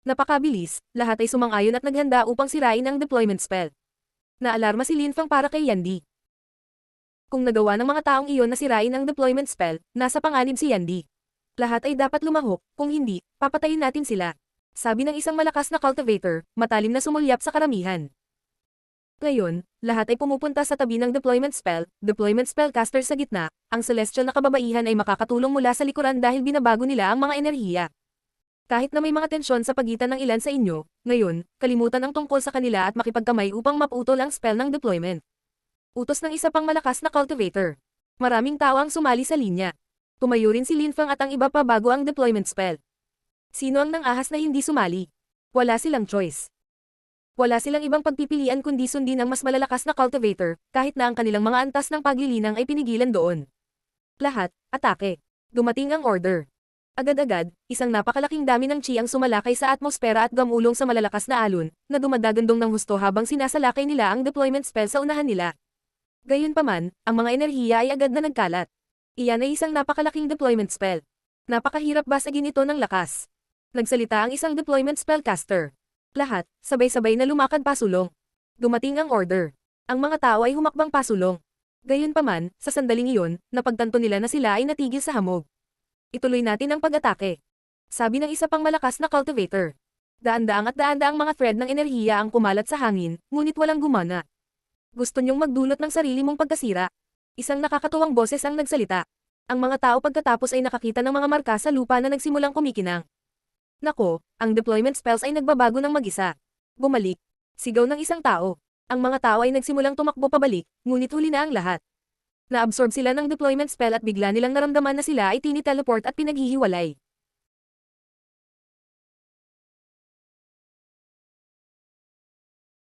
Napakabilis, lahat ay sumang-ayon at naghanda upang sirain ang deployment spell. Naalarma si Lin Fang para kay Yandy. Kung nagawa ng mga taong iyon na sirain ang deployment spell, nasa panganib si Yandy. Lahat ay dapat lumahok, kung hindi, papatayin natin sila. Sabi ng isang malakas na cultivator, matalim na sumulyap sa karamihan. Ngayon, lahat ay pumupunta sa tabi ng deployment spellcaster sa gitna, ang celestial na kababaihan ay makakatulong mula sa likuran dahil binabago nila ang mga enerhiya. Kahit na may mga tensyon sa pagitan ng ilan sa inyo, ngayon, kalimutan ang tungkol sa kanila at makipagkamay upang maputol ang spell ng deployment. Utos ng isa pang malakas na cultivator. Maraming tao ang sumali sa linya. Tumayo rin si Lin Fang at ang iba pa bago ang deployment spell. Sino ang nang-ahas na hindi sumali? Wala silang choice. Wala silang ibang pagpipilian kundi sundin ang mas malalakas na cultivator, kahit na ang kanilang mga antas ng paglilinang ay pinigilan doon. Lahat, atake. Dumating ang order. Agad-agad, isang napakalaking dami ng chi ang sumalakay sa atmosfera at gamulong sa malalakas na alon, na dumadagandong ng husto habang sinasalakay nila ang deployment spell sa unahan nila. Gayunpaman, ang mga enerhiya ay agad na nagkalat. Iyan ay isang napakalaking deployment spell. Napakahirap basagin ito ng lakas. Nagsalita ang isang deployment spellcaster. Lahat, sabay-sabay na lumakad pasulong. Dumating ang order. Ang mga tao ay humakbang pasulong. Gayunpaman, sa sandaling iyon, napagtanto nila na sila ay natigil sa hamog. Ituloy natin ang pag-atake. Sabi ng isa pang malakas na cultivator. Daan-daang mga thread ng enerhiya ang kumalat sa hangin, ngunit walang gumana. Gusto niyong magdulot ng sarili mong pagkasira. Isang nakakatuwang boses ang nagsalita. Ang mga tao pagkatapos ay nakakita ng mga marka sa lupa na nagsimulang kumikinang. Nako, ang deployment spells ay nagbabago ng mag-isa. Bumalik. Sigaw ng isang tao. Ang mga tao ay nagsimulang tumakbo pabalik, ngunit huli na ang lahat. Na-absorb sila ng deployment spell at bigla nilang naramdaman na sila ay tiniteleport at pinaghihiwalay.